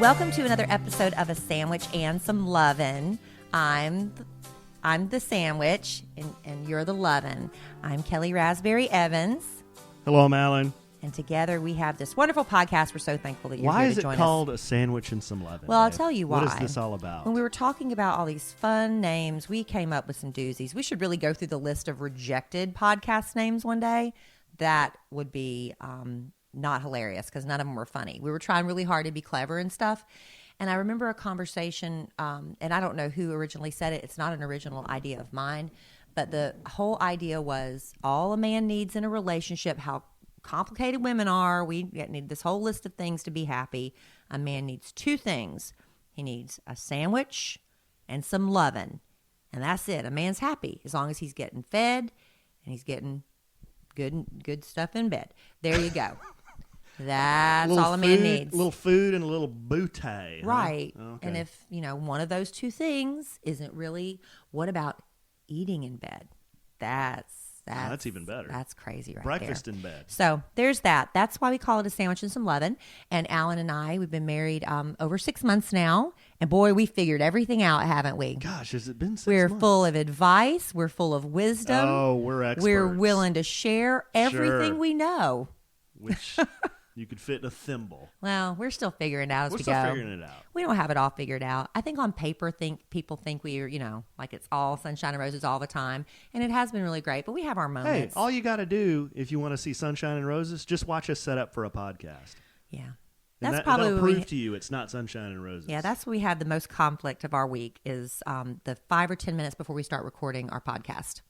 Welcome to another episode of A Sandwich and Some Lovin'. I'm the sandwich, and you're the lovin'. I'm Kelly Raspberry Evans. Hello, I'm Allen. And together we have this wonderful podcast. We're so thankful that you're Why here is to it join called us. A Sandwich and Some Lovin'? Well, I'll babe? tell you why. What is this all about? When we were talking about all these fun names, we came up with some doozies. We should really go through the list of rejected podcast names one day. That would be not hilarious because none of them were funny. We were trying really hard to be clever and stuff. And I remember a conversation, and I don't know who originally said it. It's not an original idea of mine. But the whole idea was all a man needs in a relationship, how complicated women are. We need this whole list of things to be happy. A man needs two things. He needs a sandwich and some lovin'. And that's it. A man's happy as long as he's getting fed and he's getting good stuff in bed. There you go. That's all a man needs. A little food and a little bootay. Right. Huh? Okay. And if, one of those two things isn't really, what about eating in bed? That's even better. That's crazy right Breakfast there. in bed. So there's that. That's why we call it A Sandwich and Some Lovin'. And Alan and I, we've been married over 6 months now. And boy, we figured everything out, haven't we? Gosh, has it been 6 We're months? full of advice. We're full of wisdom. Oh, we're experts. We're willing to share everything Sure. we know. Which you could fit in a thimble. Well, we're still figuring it out as We're we still go. figuring it out. We don't have it all figured out. I think on paper, people think we're, like it's all sunshine and roses all the time. And it has been really great, but we have our Hey, moments. all you got to do if you want to see sunshine and roses, just watch us set up for a podcast. Yeah. And That's probably that'll when prove to you it's not sunshine and roses. Yeah, that's when we have the most conflict of our week is the 5 or 10 minutes before we start recording our podcast.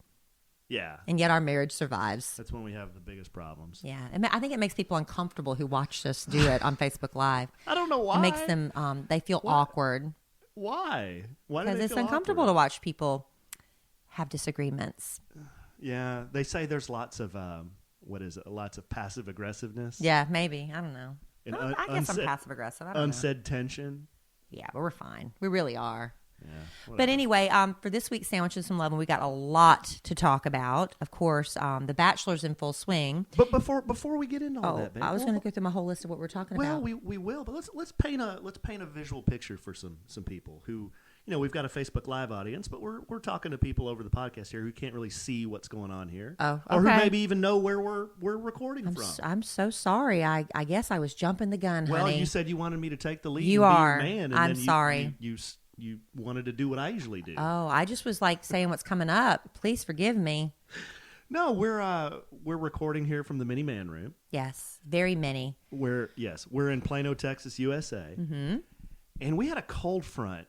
Yeah. And yet our marriage survives. That's when we have the biggest problems. Yeah. And I think it makes people uncomfortable who watch us do it on Facebook Live. I don't know why. It makes them, they feel awkward. Why? Why do they Because it's feel uncomfortable awkward? to watch people have disagreements. Yeah, they say there's lots of lots of passive aggressiveness. Yeah, maybe. I don't know. And I guess I'm passive aggressive. I don't know. unsaid tension. Yeah, but we're fine. We really are. Yeah. But whatever. anyway, for this week's Sandwich and Some Lovin', we got a lot to talk about. Of course, The Bachelor's in full swing. But before we get into all that, babe, I was going to go through my whole list of what we're talking about. Well, we will, but let's paint a visual picture for some people who, we've got a Facebook Live audience, but we're talking to people over the podcast here who can't really see what's going on here. Oh, okay. Or who maybe even know where we're recording from. I'm so sorry. I guess I was jumping the gun, Well, honey. you said you wanted me to take the lead. You and are. Be your man, and I'm then sorry. You wanted to do what I usually do. Oh, I just was like saying what's coming up. Please forgive me. No, we're recording here from the Mini Man Room. Yes, very many. We're in Plano, Texas, USA. Mm-hmm. And we had a cold front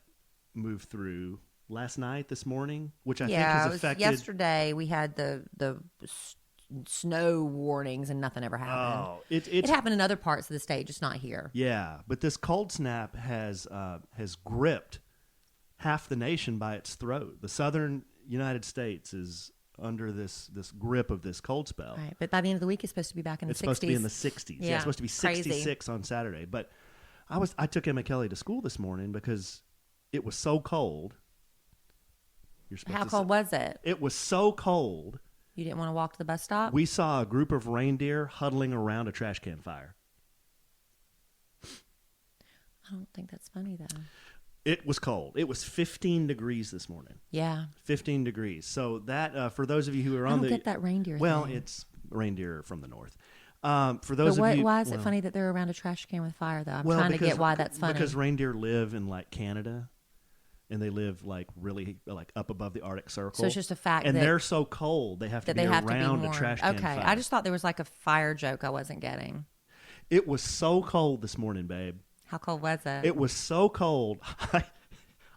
move through last night, this morning, which I think Yeah, has it was affected. yesterday we had the snow warnings and nothing ever happened. Oh, It happened in other parts of the state, just not here. Yeah, but this cold snap has gripped half the nation by its throat. The southern United States is under this grip of this cold spell. Right, but by the end of the week, it's supposed to be back in the 60s. It's supposed to be in the 60s. Yeah, it's supposed to be 66 on Saturday. But I took Emma Kelly to school this morning because it was so cold. How cold was it? It was so cold. You didn't want to walk to the bus stop? We saw a group of reindeer huddling around a trash can fire. I don't think that's funny, though. It was cold. It was 15 degrees this morning. Yeah. 15 degrees. So that, for those of you who are I on don't get that reindeer well, thing. it's reindeer from the north. For those But of you, why is it funny that they're around a trash can with fire, though? I'm well, trying to because- get why that's funny. Because reindeer live in like Canada, and they live like really like up above the Arctic Circle. So it's just a fact and that they're so cold they have to that be they have to be around a warm. trash can Okay, fire. I just thought there was like a fire joke I wasn't getting. It was so cold this morning, babe. How cold was it? It was so cold.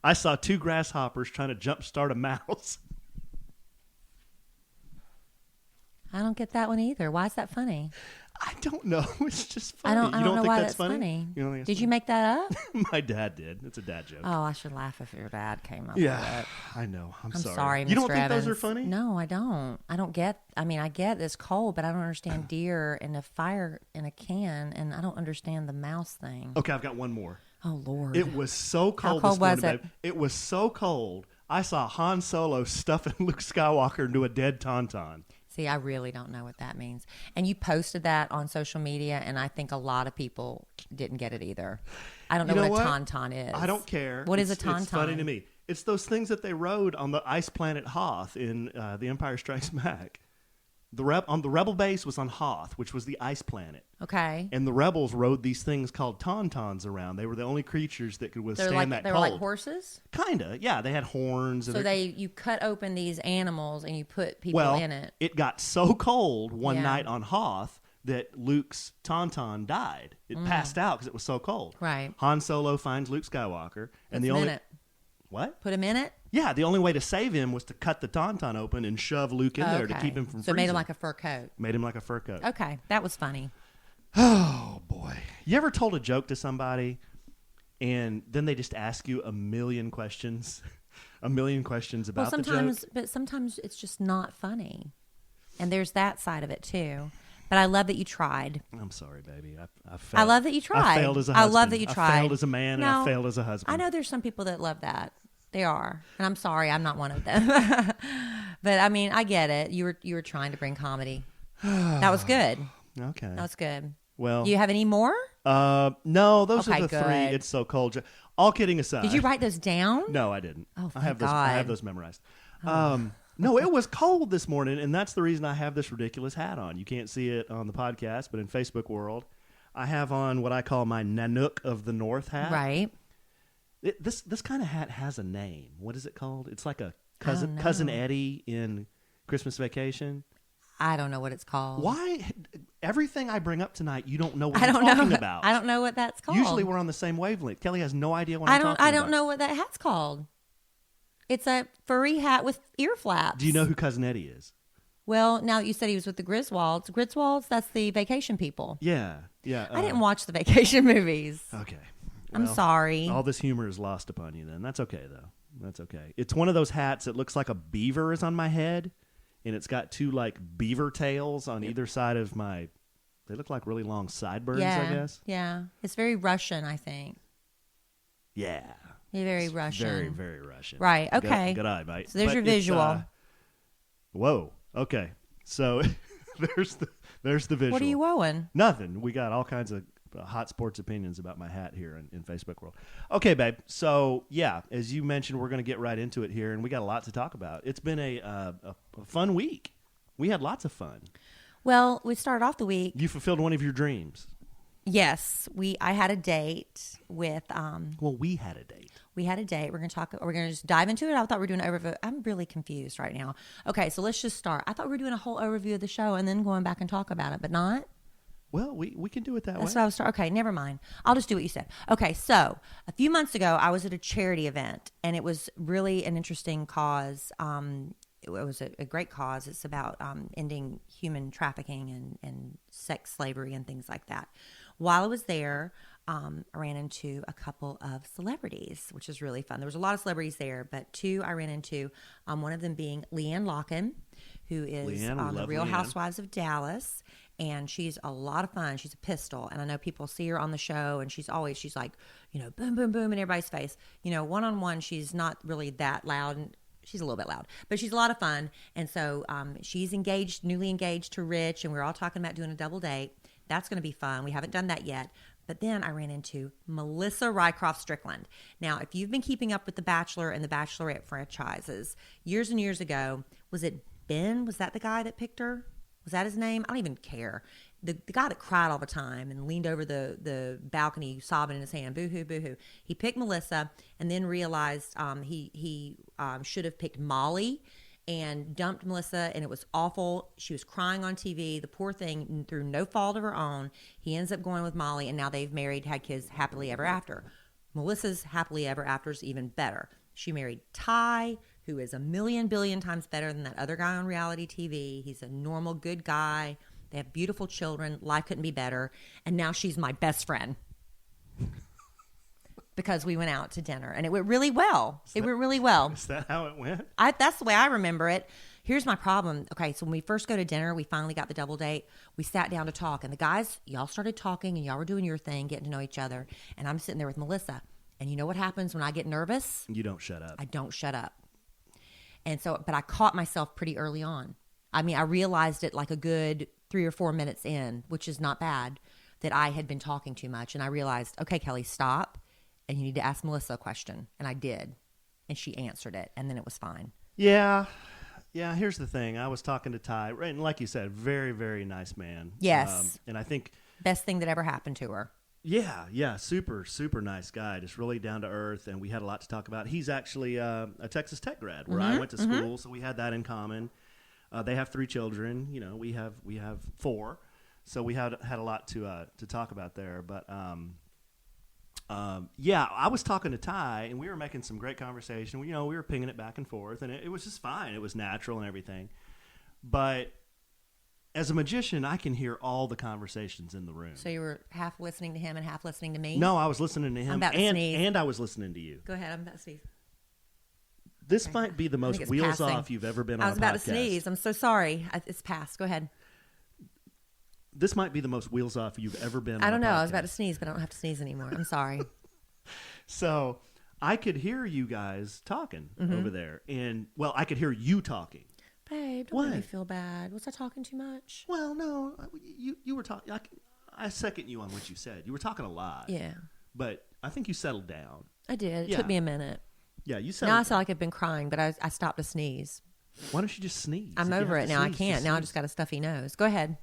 I saw 2 grasshoppers trying to jumpstart a mouse. I don't get that one either. Why is that funny? I don't know. It's just funny. I don't you don't know think why that's funny. You don't think that's Did you make that up? funny? My dad did. It's a dad joke. Oh, I should laugh if your dad came up yeah, with it. I know. I'm I'm sorry. sorry, Mr. You don't think Evans. those are funny? No, I don't. I get it's cold, but I don't understand deer and a fire in a can, and I don't understand the mouse thing. Okay, I've got one more. Oh, Lord. It was so cold. cold this morning, was it? babe. It was so cold. I saw Han Solo stuffing Luke Skywalker into a dead tauntaun. See, I really don't know what that means. And you posted that on social media, and I think a lot of people didn't get it either. I don't know, You know what a what? tauntaun is. I don't care. What is a It's tauntaun? funny to me. It's those things that they rode on the ice planet Hoth in The Empire Strikes Back. On the Rebel base was on Hoth, which was the ice planet. Okay. And the rebels rode these things called tauntauns around. They were the only creatures that could withstand that They cold. were like horses? Kinda, yeah. They had horns. So you cut open these animals and you put people well, in it. It got so cold one Yeah. night on Hoth that Luke's tauntaun died. It passed out because it was so cold. Right. Han Solo finds Luke Skywalker, and Put him in it. what? Put him in it? Yeah, the only way to save him was to cut the tauntaun open and shove Luke in there to keep him from So freezing. it made him like a fur coat. Made him like a fur coat. Okay, that was funny. Oh boy! You ever told a joke to somebody, and then they just ask you a million questions, about the joke? But sometimes it's just not funny, and there's that side of it too. But I love that you tried. I'm sorry, baby. I failed. I love that you tried. I failed as a husband. I love that you tried. I failed as a man, and I failed as a husband. I know there's some people that love that. They are, and I'm sorry, I'm not one of them. But I mean, I get it. You were trying to bring comedy. That was good. Okay. That was good. Well, Do you have any more? no, those Okay, are the good. three. It's so cold. All kidding aside. Did you write those down? No, I didn't. Oh, I have thank those. I have God. those memorized. No, it was cold this morning, and that's the reason I have this ridiculous hat on. You can't see it on the podcast, but in Facebook world, I have on what I call my Nanook of the North hat. Right. This kind of hat has a name. What is it called? It's like a don't know. cousin Eddie in Christmas Vacation. I don't know what it's called. Why? Everything I bring up tonight, you don't know what I I'm don't talking know. about. I don't know what that's called. Usually we're on the same wavelength. Kelly has no idea what I'm talking about. I don't know what that hat's called. It's a furry hat with ear flaps. Do you know who Cousin Eddie is? Well, now that you said he was with the Griswolds. Griswolds, that's the vacation people. Yeah. I didn't watch the vacation movies. Okay. I'm Well, sorry. All this humor is lost upon you then. That's okay, though. That's okay. It's one of those hats that looks like a beaver is on my head, and it's got two, like, beaver tails on either side of my... They look like really long sideburns, I guess. Yeah. It's very Russian, I think. Yeah. Very Russian. Very, very Russian. Right, okay. Good eye, mate. So there's your it's, visual. Whoa. Okay. So there's the visual. What are you wowing? Nothing. We got all kinds of hot sports opinions about my hat here in Facebook world. Okay, babe. So, yeah, as you mentioned, we're going to get right into it here, and we got a lot to talk about. It's been a fun week. We had lots of fun. Well, we started off the week. You fulfilled one of your dreams. Yes, I had a date with Well, we had a date. We had a date. We're going to just dive into it. I thought we were doing an overview. I'm really confused right now. Okay, so let's just start. I thought we were doing a whole overview of the show and then going back and talk about it, but not. Well, we can do it that That's way. what I was okay, never mind. I'll just do what you said. Okay, so a few months ago, I was at a charity event, and it was really an interesting cause. It was a great cause. It's about ending human trafficking and sex slavery and things like that. While I was there, I ran into a couple of celebrities, which is really fun. There was a lot of celebrities there, but two I ran into, one of them being Leanne Locken, who is the Real Housewives of Dallas. And she's a lot of fun. She's a pistol. And I know people see her on the show, and she's like, boom, boom, boom in everybody's face. One-on-one, she's not really that loud. And she's a little bit loud, but she's a lot of fun. And so she's newly engaged to Rich, and we're all talking about doing a double date. That's going to be fun. We haven't done that yet. But then I ran into Melissa Rycroft Strickland. Now, if you've been keeping up with The Bachelor and The Bachelorette franchises, years and years ago, was it Ben? Was that the guy that picked her? Was that his name? I don't even care. The guy that cried all the time and leaned over the balcony sobbing in his hand, boo-hoo, boo-hoo. He picked Melissa and then realized he should have picked Molly and dumped Melissa, and it was awful. She was crying on TV. The poor thing, through no fault of her own, he ends up going with Molly, and now they've married, had kids happily ever after. Melissa's happily ever after is even better. She married Ty, who is a million billion times better than that other guy on reality TV. He's a normal, good guy. They have beautiful children. Life couldn't be better. And now she's my best friend. Because we went out to dinner, and it went really well. It went really well. Is that how it went? That's the way I remember it. Here's my problem. Okay, so when we first go to dinner, we finally got the double date. We sat down to talk, and the guys, y'all started talking, and y'all were doing your thing, getting to know each other. And I'm sitting there with Melissa. And you know what happens when I get nervous? You don't shut up. I don't shut up. And so, but I caught myself pretty early on. I mean, I realized it like a good 3 or 4 minutes in, which is not bad. that I had been talking too much. And I realized, okay, Kelly, stop. And you need to ask Melissa a question. And I did. And she answered it. And then it was fine. Yeah. Yeah, here's the thing. I was talking to Ty, and like you said, very, very nice man. Yes. And I think... Best thing that ever happened to her. Yeah, super, super nice guy, just really down to earth, and we had a lot to talk about. He's actually a Texas Tech grad, where I went to school, so we had that in common. They have 3 children, we have 4, so we had a lot to talk about there. But yeah, I was talking to Ty, and we were making some great conversation. We were pinging it back and forth, and it was just fine. It was natural and everything, but. As a magician, I can hear all the conversations in the room. So you were half listening to him and half listening to me? No, I was listening to him, I'm about to sneeze. and I was listening to you. Go ahead, I'm about to sneeze. This might be the most wheels off you've ever been on a podcast. I was about to sneeze. I'm so sorry. It's past. Go ahead. This might be the most wheels off you've ever been on a podcast. I don't know. I was about to sneeze, but I don't have to sneeze anymore. I'm sorry. So I could hear you guys talking over there. And, well, I could hear you talking. Babe, don't make me feel bad. Was I talking too much? Well, no. You were talking. I second you on what you said. You were talking a lot. Yeah. But I think you settled down. I did. It took me a minute. Yeah, you settled Now I down. sound like I've been crying, but I stopped to sneeze. Why don't you just sneeze? I'm over it now. I can't. Now I just got a stuffy nose. Go ahead.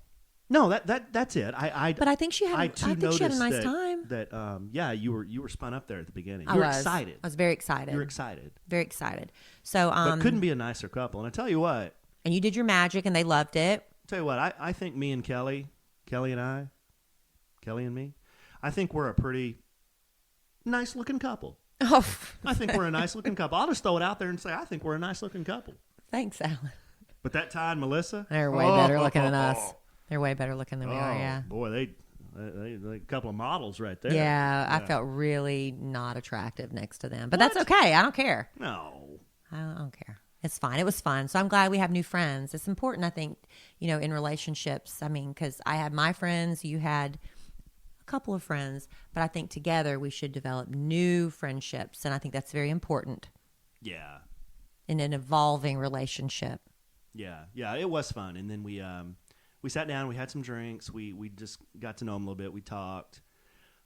No, that's it. But I think she had. I think she had a nice time. Yeah, you were spun up there at the beginning. I You were was excited. I was very excited. You were excited. Very excited. So, but couldn't be a nicer couple. And I tell you what. And you did your magic, and they loved it. Tell you what, I think me and Kelly and me, I think we're a pretty nice looking couple. Oh, I think we're a nice looking couple. I'll just throw it out there and say I think we're a nice looking couple. Thanks, Alan. But that Ty and Melissa, they're way better looking than us. They're way better looking than we are. Yeah. Boy, they a couple of models right there. Yeah, I felt really not attractive next to them, but that's okay. I don't care. No, I don't care. It's fine. It was fun. So I'm glad we have new friends. It's important, I think, in relationships. I mean, because I had my friends, you had a couple of friends, but I think together we should develop new friendships. And I think that's very important. Yeah. In an evolving relationship. Yeah. Yeah. It was fun. And then we sat down, we had some drinks. We just got to know them a little bit. We talked.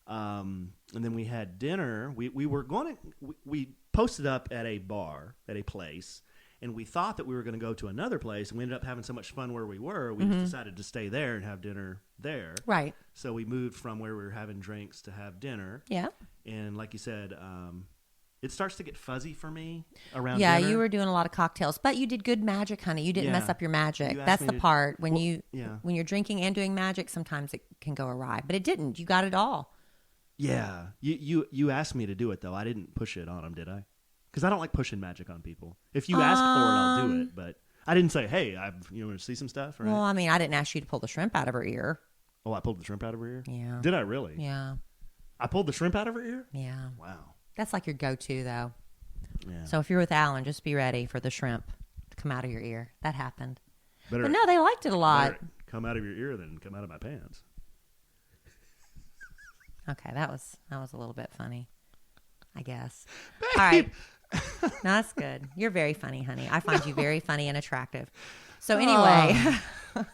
And then we had dinner. We were going to, we posted up at a bar, at a place. And we thought that we were going to go to another place, and we ended up having so much fun where we were. We just decided to stay there and have dinner there. Right. So we moved from where we were having drinks to have dinner. Yeah. And like you said, it starts to get fuzzy for me around dinner. Yeah, you were doing a lot of cocktails, but you did good magic, honey. You didn't mess up your magic. That's the part. When when you're drinking and doing magic, sometimes it can go awry. But it didn't. You got it all. Yeah. You asked me to do it, though. I didn't push it on them, did I? Because I don't like pushing magic on people. If you ask for it, I'll do it. But I didn't say, hey, you want to see some stuff? Right? Well, I mean, I didn't ask you to pull the shrimp out of her ear. Oh, I pulled the shrimp out of her ear? Yeah. Did I really? Yeah. I pulled the shrimp out of her ear? Yeah. Wow. That's like your go-to, though. Yeah. So if you're with Alan, just be ready for the shrimp to come out of your ear. That happened. Better, but no, they liked it a lot. Come out of your ear than come out of my pants. Okay, that was a little bit funny, I guess. Babe. All right. No, that's good. You're very funny, honey. I find you very funny and attractive. So anyway, all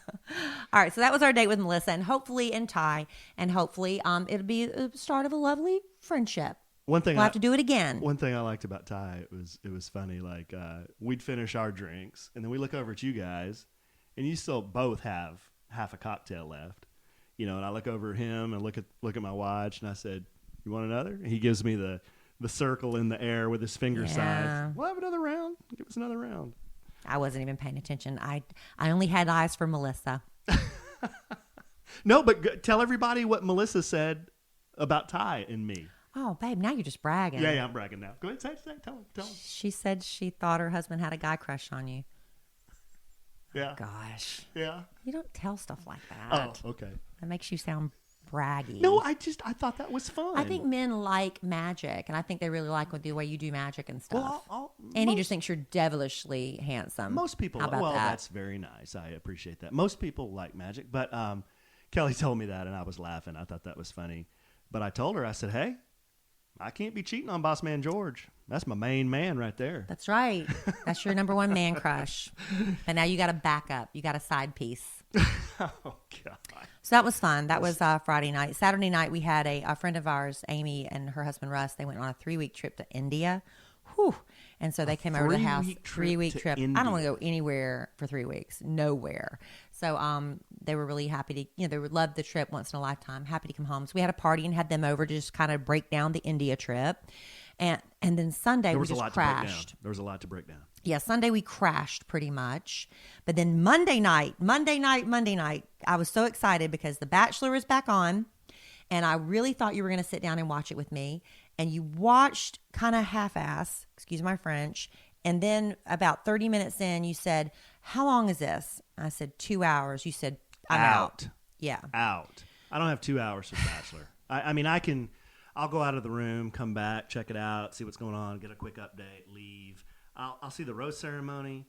right. So that was our date with Melissa, and hopefully, and Ty, and hopefully, it'll be the start of a lovely friendship. One thing we'll have to do it again. One thing I liked about Ty, it was funny. Like we'd finish our drinks, and then we look over at you guys, and you still both have half a cocktail left, And I look over at him and look at my watch, and I said, "You want another?" And he gives me the circle in the air with his finger size. We'll have another round. Give us another round. I wasn't even paying attention. I only had eyes for Melissa. No, but tell everybody what Melissa said about Ty and me. Oh, babe, now you're just bragging. Yeah, I'm bragging now. Go ahead, tell him. She said she thought her husband had a guy crush on you. Yeah. Oh, gosh. Yeah. You don't tell stuff like that. Oh, okay. That makes you sound braggy. No, I thought that was fun. I think men like magic, and I think they really like the way you do magic and stuff. Well, and he just thinks you're devilishly handsome. Most people, How about that? That's very nice. I appreciate that. Most people like magic, but Kelly told me that, and I was laughing. I thought that was funny. But I told her, I said, hey, I can't be cheating on Boss Man George. That's my main man right there. That's right. That's your number one man crush. And now you got a backup. You got a side piece. Oh, God. So that was fun. That was Friday night. Saturday night, we had a friend of ours, Amy, and her husband, Russ. They went on a 3-week trip to India. Whew. And so they came over to the house. 3-week trip. I don't want to go anywhere for 3 weeks. Nowhere. So they were really happy to, they would love the trip once in a lifetime. Happy to come home. So we had a party and had them over to just kind of break down the India trip. And then Sunday we just crashed. There was a lot to break down. Yeah, Sunday we crashed pretty much. But then Monday night, I was so excited because The Bachelor was back on. And I really thought you were going to sit down and watch it with me. And you watched kind of half-ass, excuse my French. And then about 30 minutes in, you said, how long is this? I said, 2 hours. You said, I'm out. Yeah. Out. I don't have 2 hours for Bachelor. I'll go out of the room, come back, check it out, see what's going on, get a quick update, leave. I'll see the rose ceremony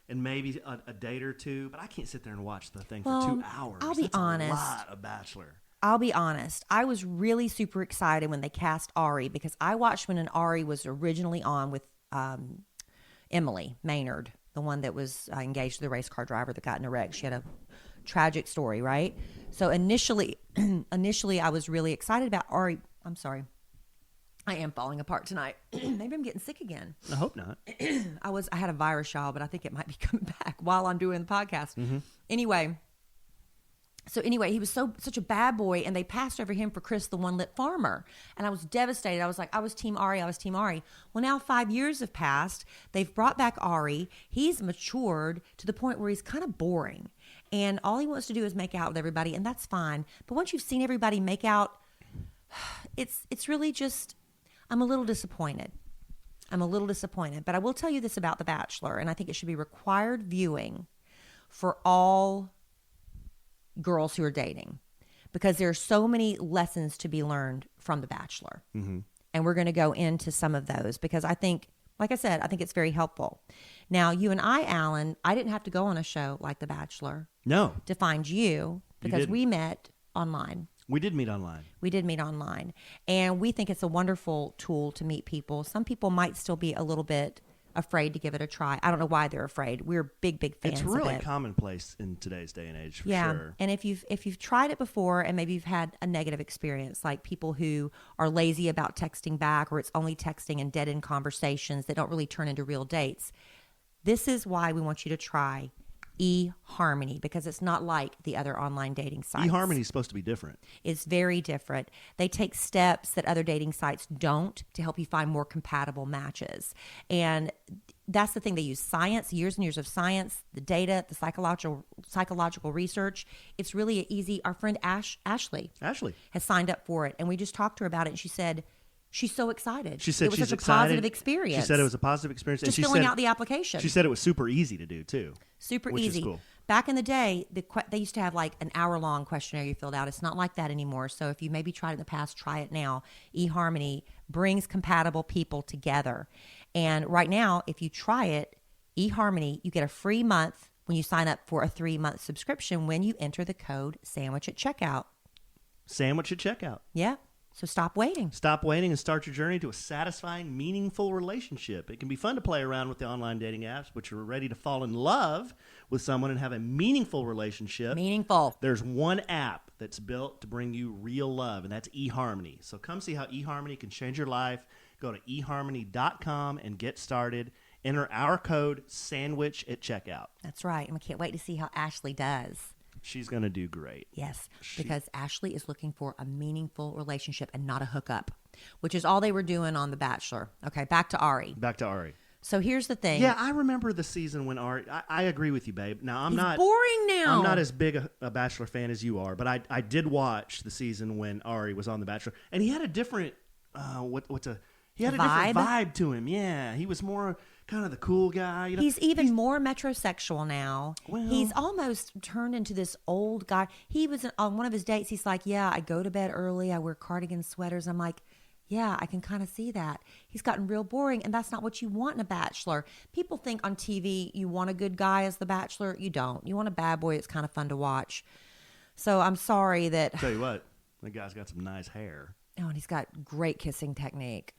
and maybe a date or two, but I can't sit there and watch the thing for 2 hours. I'll be honest. A lot of Bachelor. I'll be honest. I was really super excited when they cast Ari because I watched when Ari was originally on with Emily Maynard, the one that was engaged to the race car driver that got in a wreck. She had a tragic story, right? So initially I was really excited about Ari. I'm sorry. I am falling apart tonight. Maybe I'm getting sick again. I hope not. I had a virus, y'all, but I think it might be coming back while I'm doing the podcast. Mm-hmm. Anyway, he was such a bad boy, and they passed over him for Chris, the one-lip farmer. And I was devastated. I was like, I was Team Ari. Well, now 5 years have passed. They've brought back Ari. He's matured to the point where he's kind of boring. And all he wants to do is make out with everybody, and that's fine. But once you've seen everybody make out, it's really just, I'm a little disappointed. But I will tell you this about The Bachelor, and I think it should be required viewing for all girls who are dating, because there are so many lessons to be learned from The Bachelor. Mm-hmm. And we're going to go into some of those because I think, like I said, I think it's very helpful. Now, you and I, Alan, I didn't have to go on a show like The Bachelor. No. To find you because we met online. We did meet online. And we think it's a wonderful tool to meet people. Some people might still be a little bit afraid to give it a try. I don't know why they're afraid. We're big fans of it. It's really commonplace in today's day and age, for sure. And if you've tried it before and maybe you've had a negative experience, like people who are lazy about texting back, or it's only texting and dead-end conversations that don't really turn into real dates, this is why we want you to try eHarmony, because it's not like the other online dating sites. eHarmony is supposed to be different. It's very different. They take steps that other dating sites don't to help you find more compatible matches. And that's the thing. They use science, years and years of science, the data, the psychological research. It's really easy. Our friend Ashley has signed up for it, and we just talked to her about it, and she said she's so excited. She said it was she's such excited. A positive experience. She said it was a positive experience. Just filling out the application. She said it was super easy to do too. Super which easy. Is cool. Back in the day, they used to have like an hour-long questionnaire you filled out. It's not like that anymore. So if you maybe tried it in the past, try it now. eHarmony brings compatible people together. And right now, if you try it, eHarmony, you get a free month when you sign up for a 3-month subscription when you enter the code SANDWICH at checkout. SANDWICH at checkout. Yeah. So stop waiting. Stop waiting and start your journey to a satisfying, meaningful relationship. It can be fun to play around with the online dating apps, but you're ready to fall in love with someone and have a meaningful relationship. Meaningful. There's one app that's built to bring you real love, and that's eHarmony. So come see how eHarmony can change your life. Go to eHarmony.com and get started. Enter our code SANDWICH at checkout. That's right. And I can't wait to see how Ashley does. She's going to do great. Yes, because Ashley is looking for a meaningful relationship and not a hookup, which is all they were doing on The Bachelor. Okay, back to Ari. So here's the thing. Yeah, I remember the season when Ari... I agree with you, babe. Now, He's boring now. I'm not as big a Bachelor fan as you are, but I did watch the season when Ari was on The Bachelor, and he had a different... He had a different vibe to him. Yeah, he was more... kind of the cool guy. He's even more metrosexual now. Well, he's almost turned into this old guy. He was on one of his dates. He's like, yeah, I go to bed early. I wear cardigan sweaters. I'm like, yeah, I can kind of see that. He's gotten real boring, and that's not what you want in a bachelor. People think on TV you want a good guy as the bachelor. You don't. You want a bad boy that's kind of fun to watch. So I'm sorry that... Tell you what, that guy's got some nice hair. Oh, and he's got great kissing technique.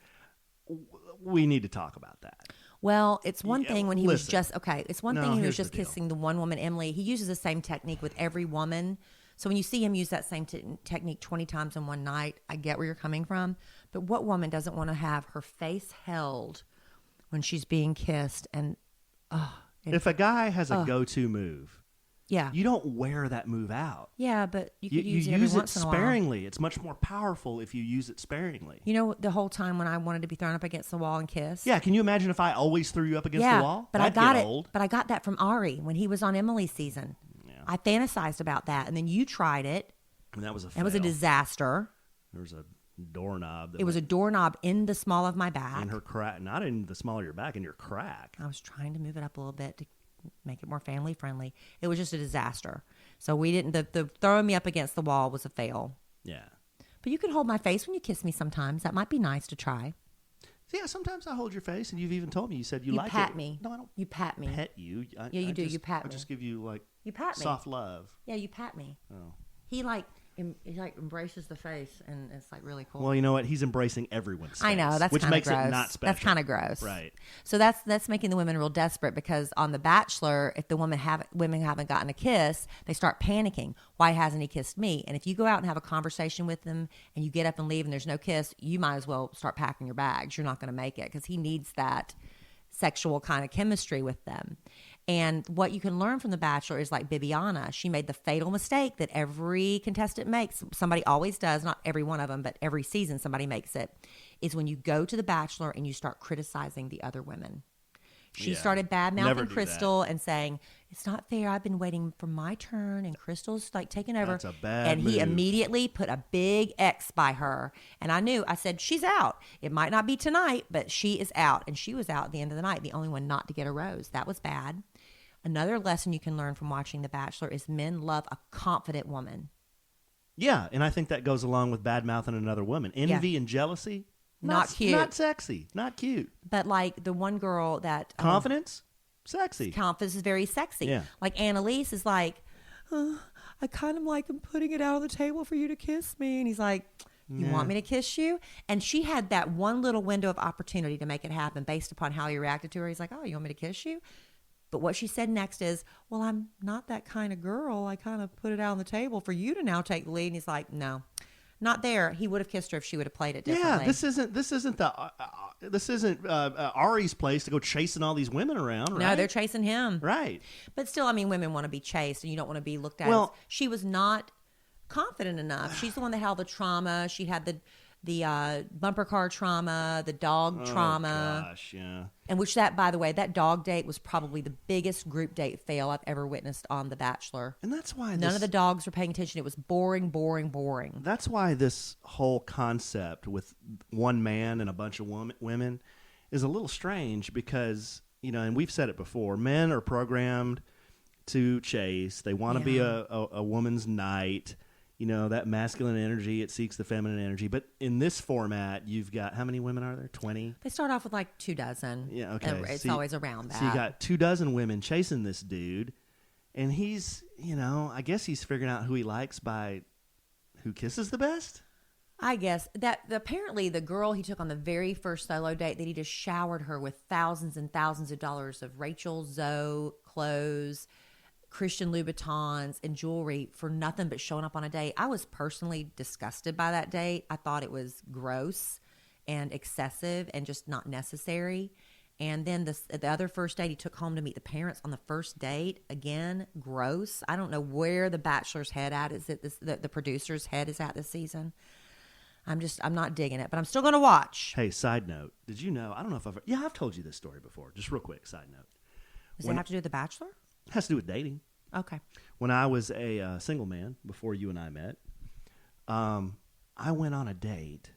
We need to talk about that. Well, it's one thing when he was listen. just it's one No, thing he was here's the just deal. kissing the one woman, Emily. He uses the same technique with every woman. So when you see him use that same technique 20 times in one night, I get where you're coming from. But what woman doesn't want to have her face held when she's being kissed? And if a guy has a go-to move, yeah, you don't wear that move out. yeah, but you You could use it every once in a while. sparingly. It's much more powerful if you use it sparingly. You know, the whole time when I wanted to be thrown up against the wall and kissed. Yeah, can you imagine if I always threw you up against the wall? But That'd I got get it. old. But I got that from Ari when he was on Emily's season. Yeah. I fantasized about that, and then you tried it. And that was a fail. It was a disaster. There was a doorknob. It was a doorknob in the small of my back. in her crack, not in the small of your back, in your crack. I was trying to move it up a little bit to make it more family friendly. It was just a disaster. So we didn't. The throwing me up against the wall was a fail. Yeah. But you can hold my face when you kiss me sometimes. That might be nice to try. Yeah, sometimes I hold your face, and you've even told me, you said you like it. You pat me. No, I don't You pat me. pet you. Yeah, you do. You pat I me. just give you, like, You pat me. soft love. Yeah, you pat me. Oh. He embraces the face, and it's like really cool. Well, you know what? He's embracing everyone's face. I know, that's which kind of makes gross. it not special. That's kind of gross, Right. So that's making the women real desperate, because on The Bachelor, if the women haven't gotten a kiss, they start panicking. Why hasn't he kissed me? And if you go out and have a conversation with them, and you get up and leave, and there's no kiss, you might as well start packing your bags. You're not going to make it, because he needs that sexual kind of chemistry with them. And what you can learn from The Bachelor is like Bibiana. She made the fatal mistake that every contestant makes. Somebody always does, not every one of them, but every season somebody makes it, is when you go to The Bachelor and you start criticizing the other women. She started Never bad-mouthing do Crystal and saying, it's not fair. I've been waiting for my turn, and Crystal's like taking over. That's a bad And he move. immediately put a big X by her. And I said, she's out. It might not be tonight, but she is out. And she was out at the end of the night, the only one not to get a rose. That was bad. Another lesson you can learn from watching The Bachelor is men love a confident woman. Yeah, and I think that goes along with bad-mouthing another woman. Envy and jealousy, Not cute. Not sexy. Not cute. But like the one girl that... Confidence? Sexy. Confidence is very sexy. Yeah. Like Annalise is like, I kind of like him putting it out on the table for you to kiss me. And he's like, you want me to kiss you? And she had that one little window of opportunity to make it happen based upon how he reacted to her. He's like, oh, you want me to kiss you? But what she said next is, well, I'm not that kind of girl. I kind of put it out on the table for you to now take the lead. And he's like, no, not there. He would have kissed her if she would have played it differently. Yeah, this isn't Ari's place to go chasing all these women around, right? No, they're chasing him. Right. But still, I mean, women want to be chased, and you don't want to be looked at. Well- she was not confident enough. She's the one that had the trauma. She had the bumper car trauma, the dog trauma. Oh, gosh, yeah. And which that, by the way, that dog date was probably the biggest group date fail I've ever witnessed on The Bachelor. And that's why None of the dogs were paying attention. It was boring, boring, boring. That's why this whole concept with one man and a bunch of women is a little strange because, you know, and we've said it before, men are programmed to chase. They want to be a woman's knight. You know, that masculine energy, it seeks the feminine energy. But in this format, you've got, how many women are there? 20? They start off with like 24. Yeah, okay. And it's always around that. So you got 24 women chasing this dude. And he's, you know, I guess he's figuring out who he likes by who kisses the best. I guess that apparently the girl he took on the very first solo date, that he just showered her with thousands and thousands of dollars of Rachel Zoe clothes, Christian Louboutins, and jewelry for nothing but showing up on a date. I was personally disgusted by that date. I thought it was gross and excessive and just not necessary. And then the other first date he took home to meet the parents on the first date, again, gross. I don't know where the Bachelor's head at is. The producer's head is at this season. I'm not digging it, but I'm still going to watch. Hey, side note, did you know, I don't know if I've told you this story before. Just real quick, side note. Does it have to do with The Bachelor? It has to do with dating. Okay. When I was a single man, before you and I met, I went on a date,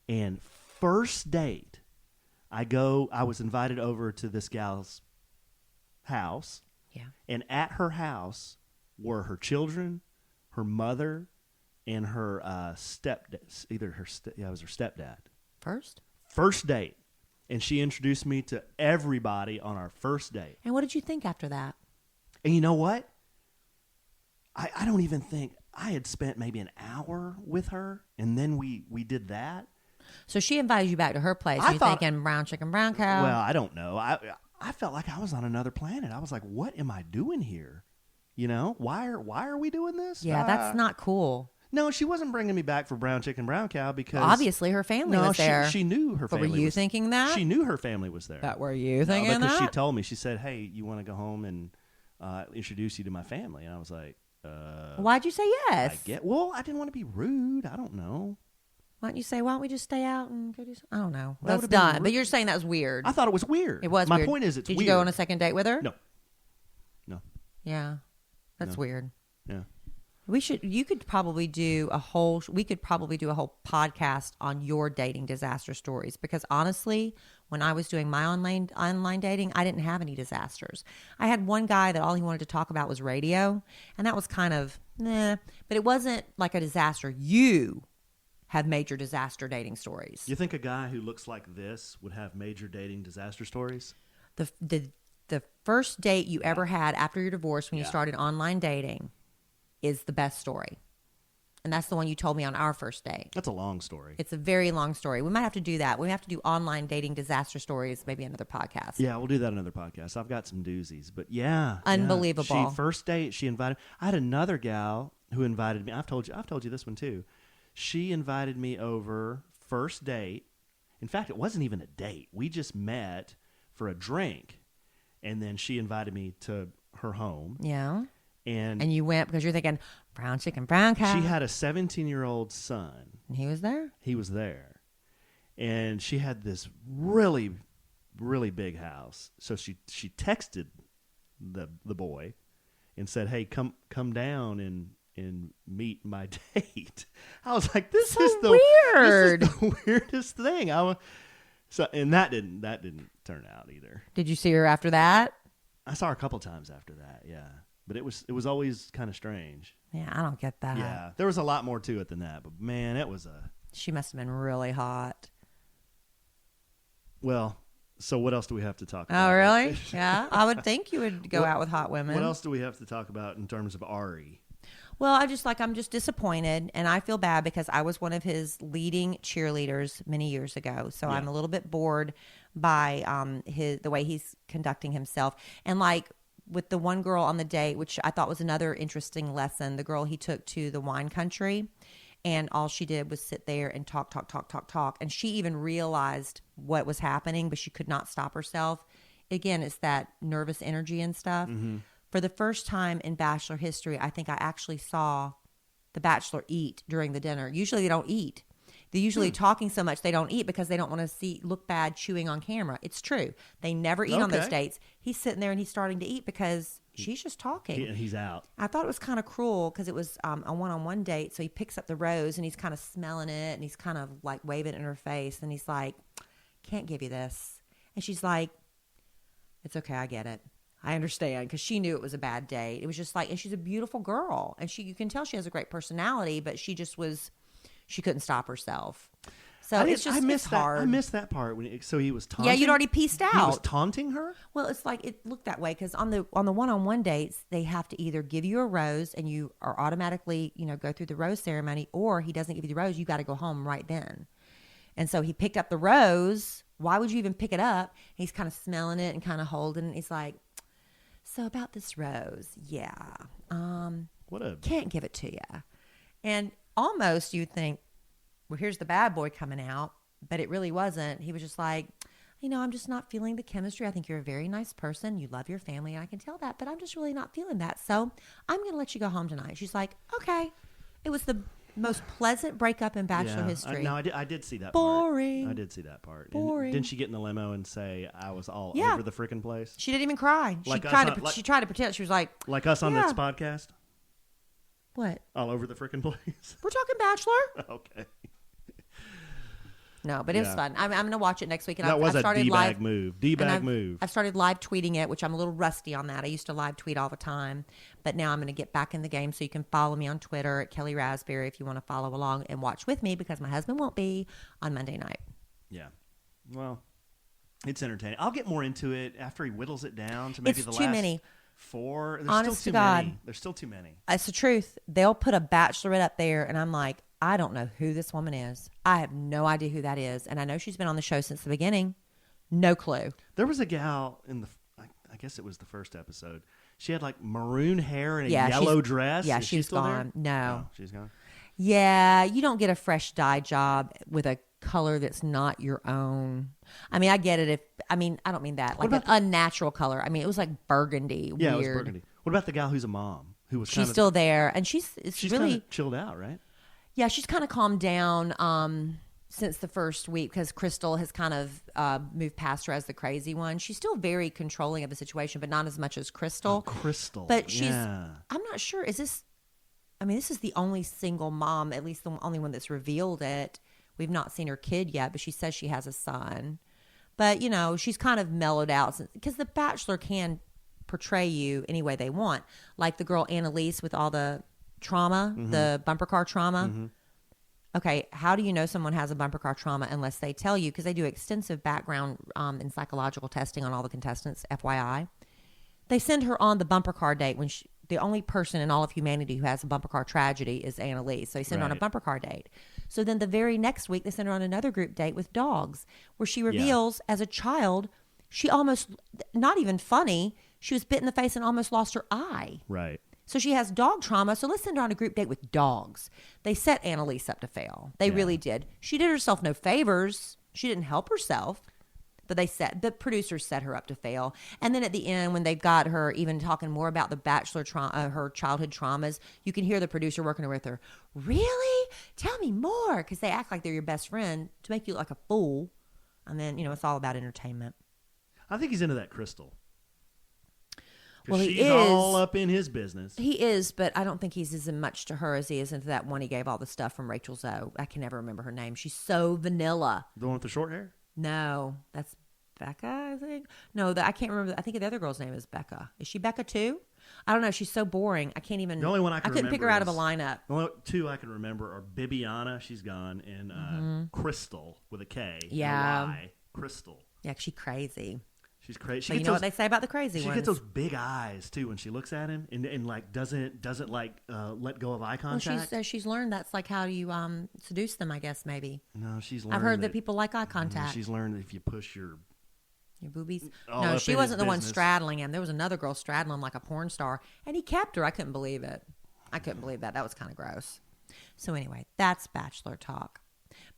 and first date, I was invited over to this gal's house. Yeah. And at her house were her children, her mother, and her stepdad. It was her stepdad. First date. And she introduced me to everybody on our first date. And what did you think after that? And you know what? I don't even think I had spent maybe an hour with her, and then we did that. So she invited you back to her place. You're thinking brown chicken, brown cow. Well, I don't know. I felt like I was on another planet. I was like, what am I doing here? You know, why are we doing this? Yeah, that's not cool. No, she wasn't bringing me back for brown chicken, brown cow because obviously her family was there. She knew her family. But were you thinking that? She knew her family was there. But were you thinking because that? she told me. She said, "Hey, you want to go home and introduce you to my family?" And I was like, Why'd you say yes? Well, I didn't want to be rude. I don't know. Why don't you say, why don't we just stay out and go do something? I don't know. That That's done. But you're saying that was weird. I thought it was weird. It was My weird. point is, it's Did weird. you go on a second date with her? No. Yeah. That's weird. Yeah. We could probably do a whole podcast on your dating disaster stories, because honestly, when I was doing my online dating, I didn't have any disasters. I had one guy that all he wanted to talk about was radio, and that was kind of but it wasn't like a disaster. You have major disaster dating stories. You think a guy who looks like this would have major dating disaster stories? The first date you ever had after your divorce when you started online dating is the best story. And that's the one you told me on our first date. That's a long story. It's a very long story. We might have to do that. We have to do online dating disaster stories, maybe another podcast. Yeah, we'll do that another podcast. I've got some doozies. But yeah. Unbelievable. First date, she invited. I had another gal who invited me. I've told you this one too. She invited me over first date. In fact, it wasn't even a date. We just met for a drink. And then she invited me to her home. Yeah. And you went because you're thinking, brown chicken, brown cow. She had a 17-year-old son. And he was there? He was there. And she had this really, really big house. So she texted the boy and said, "Hey, come down and meet my date." I was like, this is the weirdest thing. And that didn't turn out either. Did you see her after that? I saw her a couple times after that, yeah. But it was always kind of strange. Yeah, I don't get that. Yeah, there was a lot more to it than that. But man, it was She must have been really hot. Well, so what else do we have to talk about? Oh, really? Yeah, I would think you would go out with hot women. What else do we have to talk about in terms of Ari? Well, I'm just disappointed, and I feel bad because I was one of his leading cheerleaders many years ago. So I'm a little bit bored by the way he's conducting himself. And like with the one girl on the date, which I thought was another interesting lesson, the girl he took to the wine country, and all she did was sit there and talk. And she even realized what was happening, but she could not stop herself. Again, it's that nervous energy and stuff. Mm-hmm. For the first time in Bachelor history, I think I actually saw the Bachelor eat during the dinner. Usually they don't eat. They're usually talking so much they don't eat because they don't want to look bad chewing on camera. It's true. They never eat on those dates. He's sitting there and he's starting to eat because she's just talking. He's out. I thought it was kind of cruel because it was a one-on-one date. So he picks up the rose and he's kind of smelling it and he's kind of like waving it in her face. And he's like, "Can't give you this." And she's like, "It's okay. I get it. I understand," because she knew it was a bad date. It was just like, and she's a beautiful girl, and you can tell she has a great personality, but she couldn't stop herself. So it's hard. I missed that part so he was taunting. Yeah, you'd already pieced out. He was taunting her. Well, it's like it looked that way because on the one-on-one dates, they have to either give you a rose and you are automatically go through the rose ceremony, or he doesn't give you the rose, you got to go home right then. And so he picked up the rose. Why would you even pick it up? He's kind of smelling it and kind of holding it. He's like, "So about this rose, yeah, can't give it to you." And almost you'd think, well, here's the bad boy coming out, but it really wasn't. He was just like, "I'm just not feeling the chemistry. I think you're a very nice person. You love your family. I can tell that, but I'm just really not feeling that. So I'm going to let you go home tonight." She's like, "Okay." It was the most pleasant breakup in Bachelor history. I did see that Boring. part. I did see that part. Boring. And didn't she get in the limo and say, "I was all Yeah. over the frickin' place"? She didn't even cry. Like she tried to pretend. She was like, us on this podcast? "What? All over the frickin' place? We're talking Bachelor?" Okay. No, but it was fun. I'm going to watch it next week. And That was I've a started D-bag move. D-bag move. I've started live tweeting it, which I'm a little rusty on that. I used to live tweet all the time. But now I'm going to get back in the game. So you can follow me on Twitter at Kelly Raspberry if you want to follow along and watch with me because my husband won't be on Monday night. Yeah. Well, it's entertaining. I'll get more into it after he whittles it down to maybe It's too many. 4. There's Honest still to too God. many. There's still too many. It's the truth. They'll put a bachelorette up there, and I'm like, I don't know who this woman is. I have no idea who that is. And I know she's been on the show since the beginning. No clue. There was a gal in I guess it was the first episode. She had like maroon hair and a Yeah, yellow dress. Yeah, Is she she's still gone. there? No. Oh, she's gone. Yeah, you don't get a fresh dye job with a color that's not your own. I mean, I get it I don't mean that. Like an unnatural color. I mean, it was like burgundy. Yeah, weird. it was burgundy. What about the gal who's a mom? She's still there, and she's really kinda chilled out, right? Yeah, she's kind of calmed down since the first week because Crystal has kind of moved past her as the crazy one. She's still very controlling of the situation, but not as much as Crystal. Oh, Crystal. But I'm not sure. This is the only single mom, at least the only one that's revealed it. We've not seen her kid yet, but she says she has a son. But, she's kind of mellowed out because The Bachelor can portray you any way they want. Like the girl Annalise with all the trauma, the bumper car trauma. Mm-hmm. Okay, how do you know someone has a bumper car trauma unless they tell you? Because they do extensive background and psychological testing on all the contestants, FYI. They send her on the bumper car date when the only person in all of humanity who has a bumper car tragedy is Annalise. So they send her on a bumper car date. So then the very next week, they send her on another group date with dogs where she reveals as a child, she almost, not even funny, she was bit in the face and almost lost her eye. Right. So she has dog trauma. So let's send her on a group date with dogs. They set Annalise up to fail. They really did. She did herself no favors. She didn't help herself. But the producers set her up to fail. And then at the end, when they've got her even talking more about the Bachelor trauma, her childhood traumas, you can hear the producer working with her. Really? Tell me more. Because they act like they're your best friend to make you look like a fool. And then, it's all about entertainment. I think he's into that Crystal. Well, she's all up in his business. He is, but I don't think he's as much to her as he is into that one he gave all the stuff from Rachel Zoe. I can never remember her name. She's so vanilla. The one with the short hair? No, that's Becca, I think. No, I can't remember. I think the other girl's name is Becca. Is she Becca too? I don't know. She's so boring. I can't even. The only one I couldn't pick her out of a lineup. The only two I can remember are Bibiana, she's gone, and Crystal with a K. Yeah. And a Y. Crystal. Yeah, she's crazy. She's crazy. But you know what they say about the crazy ones? She gets those big eyes too when she looks at him, and like doesn't like let go of eye contact. Well, she's learned that's like how you seduce them. I guess maybe. No, she's learned. I've heard that people like eye contact. She's learned that if you push your boobies. No, she wasn't the one straddling him. There was another girl straddling him like a porn star, and he kept her. I couldn't believe it. I couldn't believe that. That was kind of gross. So anyway, that's Bachelor talk.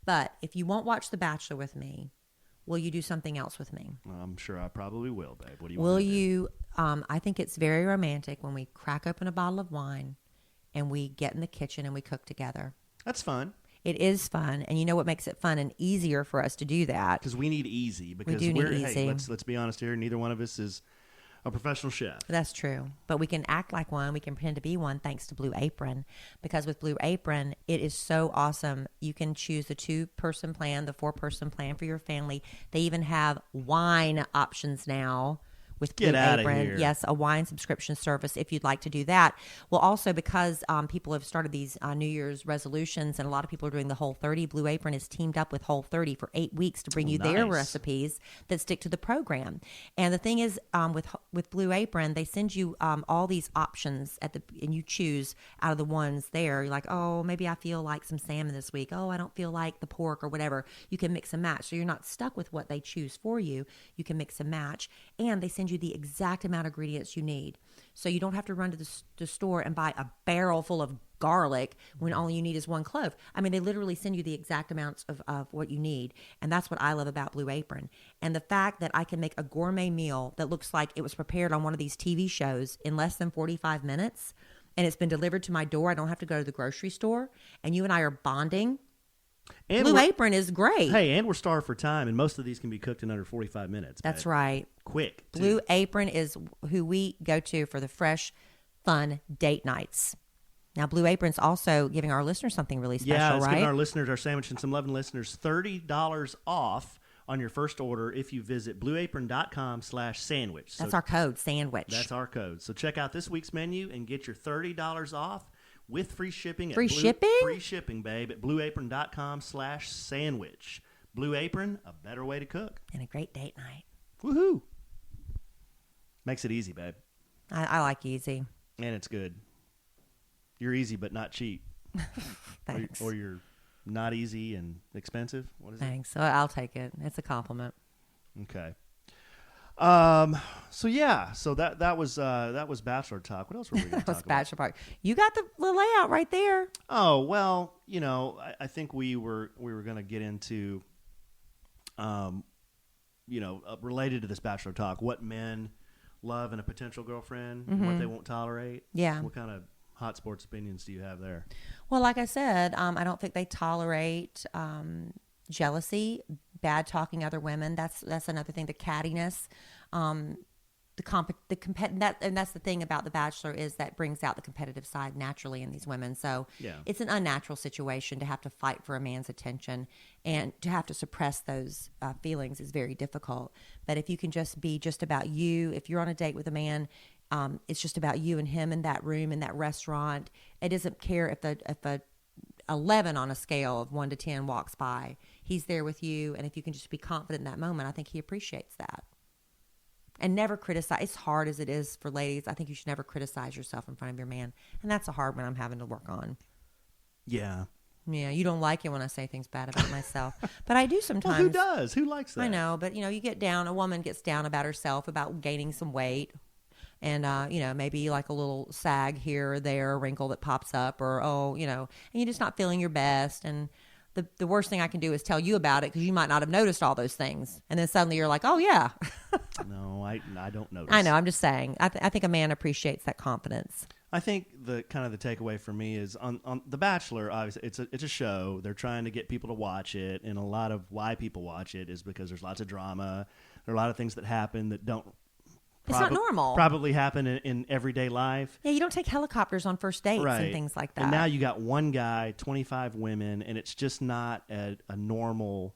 But if you won't watch The Bachelor with me, will you do something else with me? I'm sure I probably will, babe. What do you will want to you? I think it's very romantic when we crack open a bottle of wine and we get in the kitchen and we cook together. That's fun. It is fun, and you know what makes it fun and easier for us to do that? Because we need easy. Because we do need easy. Hey, let's be honest here. Neither one of us is a professional chef. That's true. But we can act like one. We can pretend to be one thanks to Blue Apron. Because with Blue Apron, it is so awesome. You can choose the 2-person plan, the 4-person plan for your family. They even have wine options now with Blue Apron. Here. Yes, a wine subscription service if you'd like to do that. Well, also because people have started these New Year's resolutions and a lot of people are doing the Whole30, Blue Apron is teamed up with Whole30 for 8 weeks to bring you their recipes that stick to the program. And the thing is, with Blue Apron, they send you all these options and you choose out of the ones there. You're like, oh, maybe I feel like some salmon this week. Oh, I don't feel like the pork or whatever. You can mix and match. So you're not stuck with what they choose for you. You can mix and match. And they send you the exact amount of ingredients you need. So you don't have to run to the store and buy a barrel full of garlic when all you need is 1 clove. I mean, they literally send you the exact amounts of what you need. And that's what I love about Blue Apron. And the fact that I can make a gourmet meal that looks like it was prepared on one of these TV shows in less than 45 minutes, and it's been delivered to my door. I don't have to go to the grocery store. And you and I are bonding. And Blue Apron is great. Hey, and we're starved for time, and most of these can be cooked in under 45 minutes. That's right. Quick. Blue Apron is who we go to for the fresh, fun date nights. Now, Blue Apron's also giving our listeners something really special, right? Yeah, it's giving our listeners, our sandwich and some loving listeners, $30 off on your first order if you visit blueapron.com/sandwich. That's our code, sandwich. That's our code. So check out this week's menu and get your $30 off. With free shipping. Free shipping? Free shipping, babe, at blueapron.com/sandwich. Blue Apron, a better way to cook. And a great date night. Woohoo. Makes it easy, babe. I like easy. And it's good. You're easy but not cheap. Thanks. Or you're not easy and expensive. What is Thanks. I'll take it. It's a compliment. it? Okay. So yeah. So that was Bachelor talk. What else were we going to That talk was about? Bachelor Party. You got the layout right there. Oh well, I think we were going to get into, related to this Bachelor talk, what men love in a potential girlfriend, and what they won't tolerate. Yeah. What kind of hot sports opinions do you have there? Well, like I said, I don't think they tolerate jealousy, bad talking other women. That's another thing. The cattiness, and that's the thing about The Bachelor is that brings out the competitive side naturally in these women. So it's an unnatural situation to have to fight for a man's attention, and to have to suppress those feelings is very difficult. But if you can just be just about you, if you're on a date with a man, it's just about you and him in that room, in that restaurant. It doesn't care if a 11 on a scale of 1 to 10 walks by. He's there with you, and if you can just be confident in that moment, I think he appreciates that. And never criticize. As hard as it is for ladies, I think you should never criticize yourself in front of your man, and that's a hard one I'm having to work on. Yeah. Yeah, you don't like it when I say things bad about myself, but I do sometimes. Well, who does? Who likes that? I know, but you get down. A woman gets down about herself, about gaining some weight. And, maybe like a little sag here or there, a wrinkle that pops up, or, and you're just not feeling your best. And the worst thing I can do is tell you about it, because you might not have noticed all those things. And then suddenly you're like, oh, yeah. No, I don't notice. I know. I'm just saying. I think a man appreciates that confidence. I think the takeaway for me is on The Bachelor. Obviously, it's a show. They're trying to get people to watch it, and a lot of why people watch it is because there's lots of drama. There are a lot of things that happen that don't. It's not normal. Probably happen in everyday life. Yeah, you don't take helicopters on first dates and things like that. And now you got one guy, 25 women, and it's just not a normal.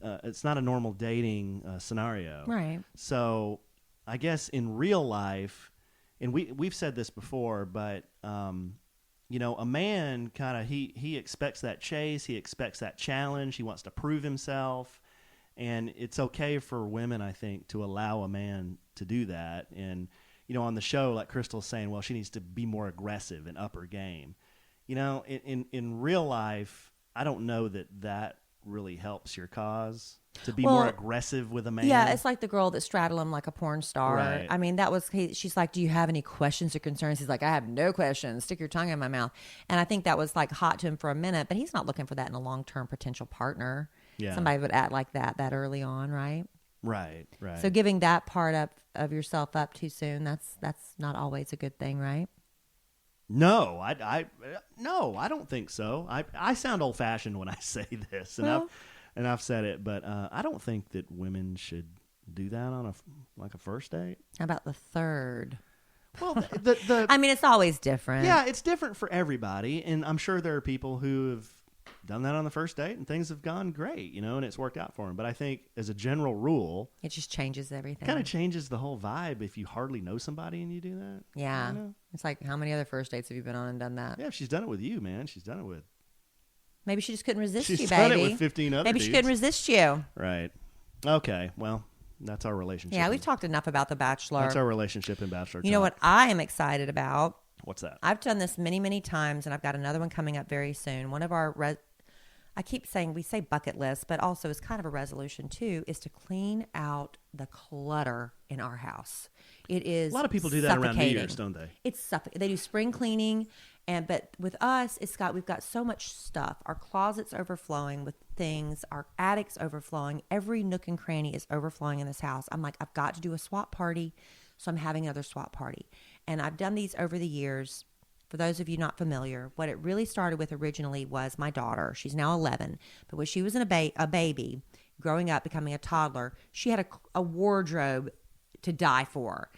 It's not a normal dating scenario. Right. So, I guess in real life, and we've said this before, but a man kind of he expects that chase, he expects that challenge, he wants to prove himself. And it's okay for women, I think, to allow a man to do that. And, on the show, like Crystal's saying, well, she needs to be more aggressive and up her game. In real life, I don't know that really helps your cause, to be more aggressive with a man. Yeah, it's like the girl that straddled him like a porn star. Right. I mean, she's like, do you have any questions or concerns? He's like, I have no questions. Stick your tongue in my mouth. And I think that was like hot to him for a minute, but he's not looking for that in a long-term potential partner. Yeah. Somebody would act like that early on, right? Right. So giving that part of yourself up too soon, that's not always a good thing, right? No, I don't think so. I sound old-fashioned when I say this, and I've said it, but I don't think that women should do that on a first date. How about the third? Well, I mean, it's always different. Yeah, it's different for everybody, and I'm sure there are people who have done that on the first date and things have gone great, and it's worked out for them. But I think as a general rule, it just changes everything. Kind of changes the whole vibe if you hardly know somebody and you do that. Yeah. It's like, how many other first dates have you been on and done that? Yeah, if she's done it with you, man. She's done it with. Maybe she just couldn't resist you, baby. She's done it with 15 other Maybe dudes. she couldn't resist you. Right. Okay. Well, that's our relationship. Yeah, we've talked enough about The Bachelor. That's our relationship in Bachelor. You know what I am excited about? What's that? I've done this many, many times, and I've got another one coming up very soon. One of our I keep saying, we say bucket list, but also it's kind of a resolution too, is to clean out the clutter in our house. It is a lot of people do that around New Year's, don't they? It's suffocating. They do spring cleaning, but with us, we've got so much stuff. Our closet's overflowing with things. Our attic's overflowing. Every nook and cranny is overflowing in this house. I'm like, I've got to do a swap party, so I'm having another swap party. And I've done these over the years. For those of you not familiar, what it really started with originally was my daughter. She's now 11. But when she was a baby, growing up, becoming a toddler, she had a wardrobe to die for.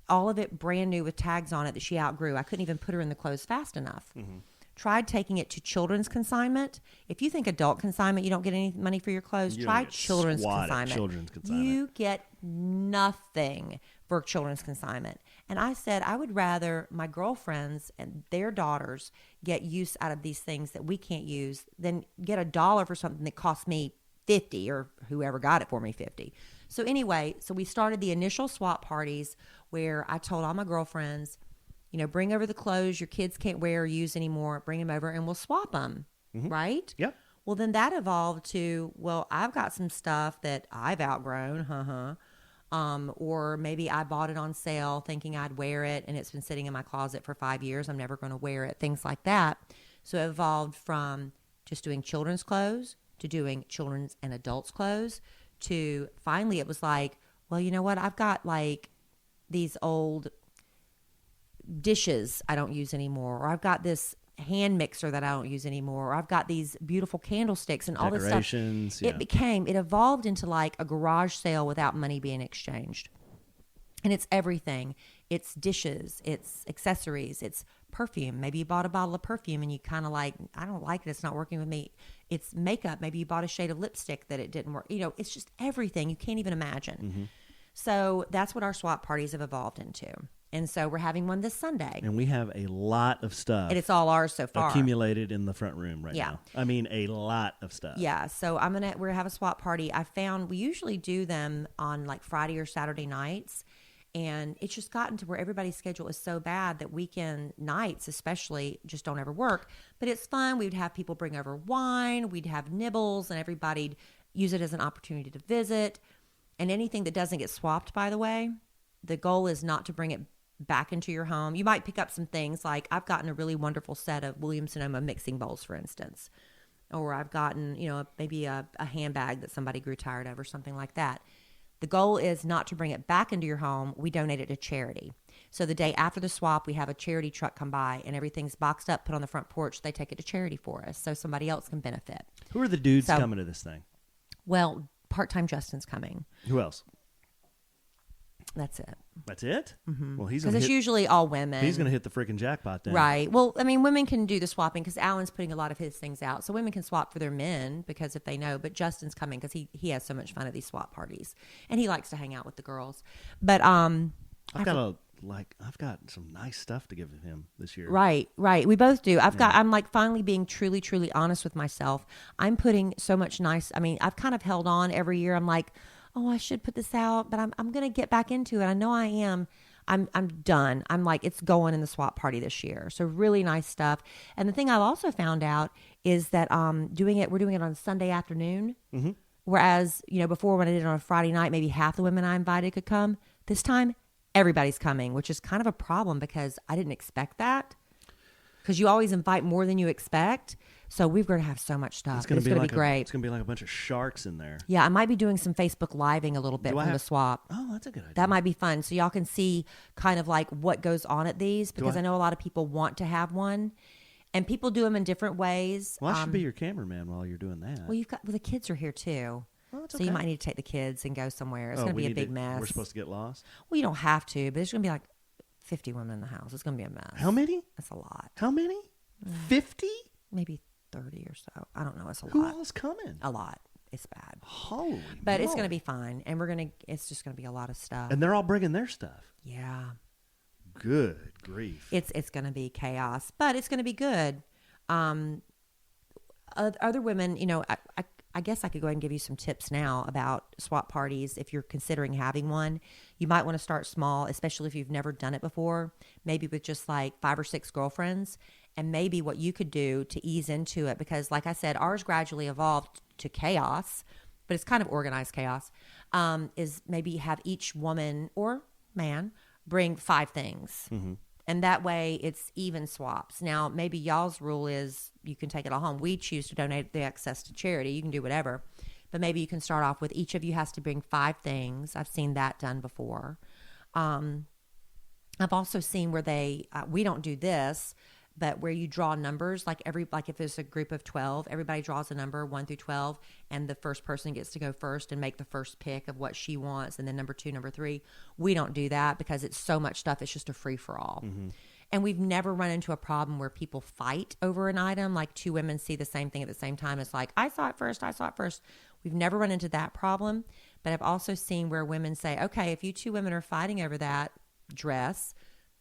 All of it brand new with tags on it that she outgrew. I couldn't even put her in the clothes fast enough. Mm-hmm. Tried taking it to children's consignment. If you think adult consignment, you don't get any money for your clothes, try children's consignment. You get nothing for children's consignment. And I said, I would rather my girlfriends and their daughters get use out of these things that we can't use than get $1 for something that cost me 50 or whoever got it for me 50. So anyway, we started the initial swap parties where I told all my girlfriends, bring over the clothes your kids can't wear or use anymore. Bring them over and we'll swap them. Mm-hmm. Right? Yep. Well, then that evolved to, well, I've got some stuff that I've outgrown. Or maybe I bought it on sale thinking I'd wear it and it's been sitting in my closet for 5 years. I'm never going to wear it. Things like that. So it evolved from just doing children's clothes to doing children's and adults clothes to finally it was like, well, you know what? I've got like these old dishes I don't use anymore, or I've got this hand mixer that I don't use anymore, or I've got these beautiful candlesticks and all this stuff. Yeah. It evolved into like a garage sale without money being exchanged. And it's everything. It's dishes, it's accessories, it's perfume. Maybe you bought a bottle of perfume and you kind of like, I don't like it, it's not working with me. It's makeup. Maybe you bought a shade of lipstick that it didn't work. It's just everything. You can't even imagine. Mm-hmm. So that's what our swap parties have evolved into. And so we're having one this Sunday. And we have a lot of stuff. And it's all ours so far. Accumulated in the front room right now. I mean, a lot of stuff. Yeah. So we're going to have a swap party. I found we usually do them on like Friday or Saturday nights. And it's just gotten to where everybody's schedule is so bad that weekend nights especially just don't ever work. But it's fun. We'd have people bring over wine. We'd have nibbles and everybody'd use it as an opportunity to visit. And anything that doesn't get swapped, by the way, the goal is not to bring it back into your home. You might pick up some things like I've gotten a really wonderful set of Williams-Sonoma mixing bowls, for instance. Or I've gotten, maybe a handbag that somebody grew tired of or something like that. The goal is not to bring it back into your home. We donate it to charity. So the day after the swap, we have a charity truck come by and everything's boxed up, put on the front porch. They take it to charity for us so somebody else can benefit. Who are the dudes coming to this thing? Well, part-time Justin's coming. Who else? That's it. That's it? Mm-hmm. Well, because it's usually all women. He's going to hit the freaking jackpot then. Right. Well, I mean, women can do the swapping because Alan's putting a lot of his things out. So women can swap for their men because if they know. But Justin's coming because he has so much fun at these swap parties. And he likes to hang out with the girls. But I've got some nice stuff to give him this year. Right. We both do. I'm like finally being truly, truly honest with myself. I'm putting so much I've kind of held on every year. I'm like, oh, I should put this out, but I'm going to get back into it. I know I am. I'm done. I'm like, it's going in the swap party this year. So really nice stuff. And the thing I've also found out is that we're doing it on Sunday afternoon. Mm-hmm. Whereas, before when I did it on a Friday night, maybe half the women I invited could come. This time, everybody's coming, which is kind of a problem because I didn't expect that. Because you always invite more than you expect. So we're going to have so much stuff. It's going to be great. It's going to be like a bunch of sharks in there. Yeah, I might be doing some Facebook Living a little bit from the swap. Oh, that's a good idea. That might be fun. So y'all can see kind of like what goes on at these because I know a lot of people want to have one. And people do them in different ways. Well, I should be your cameraman while you're doing that. Well, the kids are here too. Well, that's so okay. you might need to take the kids and go somewhere. It's going to be a big mess. We're supposed to get lost? Well, you don't have to, but there's going to be like 50 women in the house. It's going to be a mess. How many? That's a lot. How many? 50? Maybe 30 or so. I don't know. It's a lot. Who else coming? A lot. It's bad. Holy But it's going to be fine. And it's just going to be a lot of stuff. And they're all bringing their stuff. Yeah. Good grief. It's going to be chaos, but it's going to be good. Other women, I guess I could go ahead and give you some tips now about swap parties. If you're considering having one, you might want to start small, especially if you've never done it before, maybe with just like 5 or 6 girlfriends. And maybe what you could do to ease into it, because like I said, ours gradually evolved to chaos, but it's kind of organized chaos, is maybe have each woman or man bring 5 things. Mm-hmm. And that way it's even swaps. Now, maybe y'all's rule is you can take it all home. We choose to donate the excess to charity. You can do whatever. But maybe you can start off with each of you has to bring 5 things. I've seen that done before. I've also seen where we don't do this, but where you draw numbers, like if there's a group of 12, everybody draws a number 1 through 12, and the first person gets to go first and make the first pick of what she wants, and then number 2, number 3. We don't do that because it's so much stuff. It's just a free for all. Mm-hmm. And we've never run into a problem where people fight over an item, like 2 women see the same thing at the same time. It's like, I saw it first. We've never run into that problem. But I've also seen where women say, okay, if you 2 women are fighting over that dress,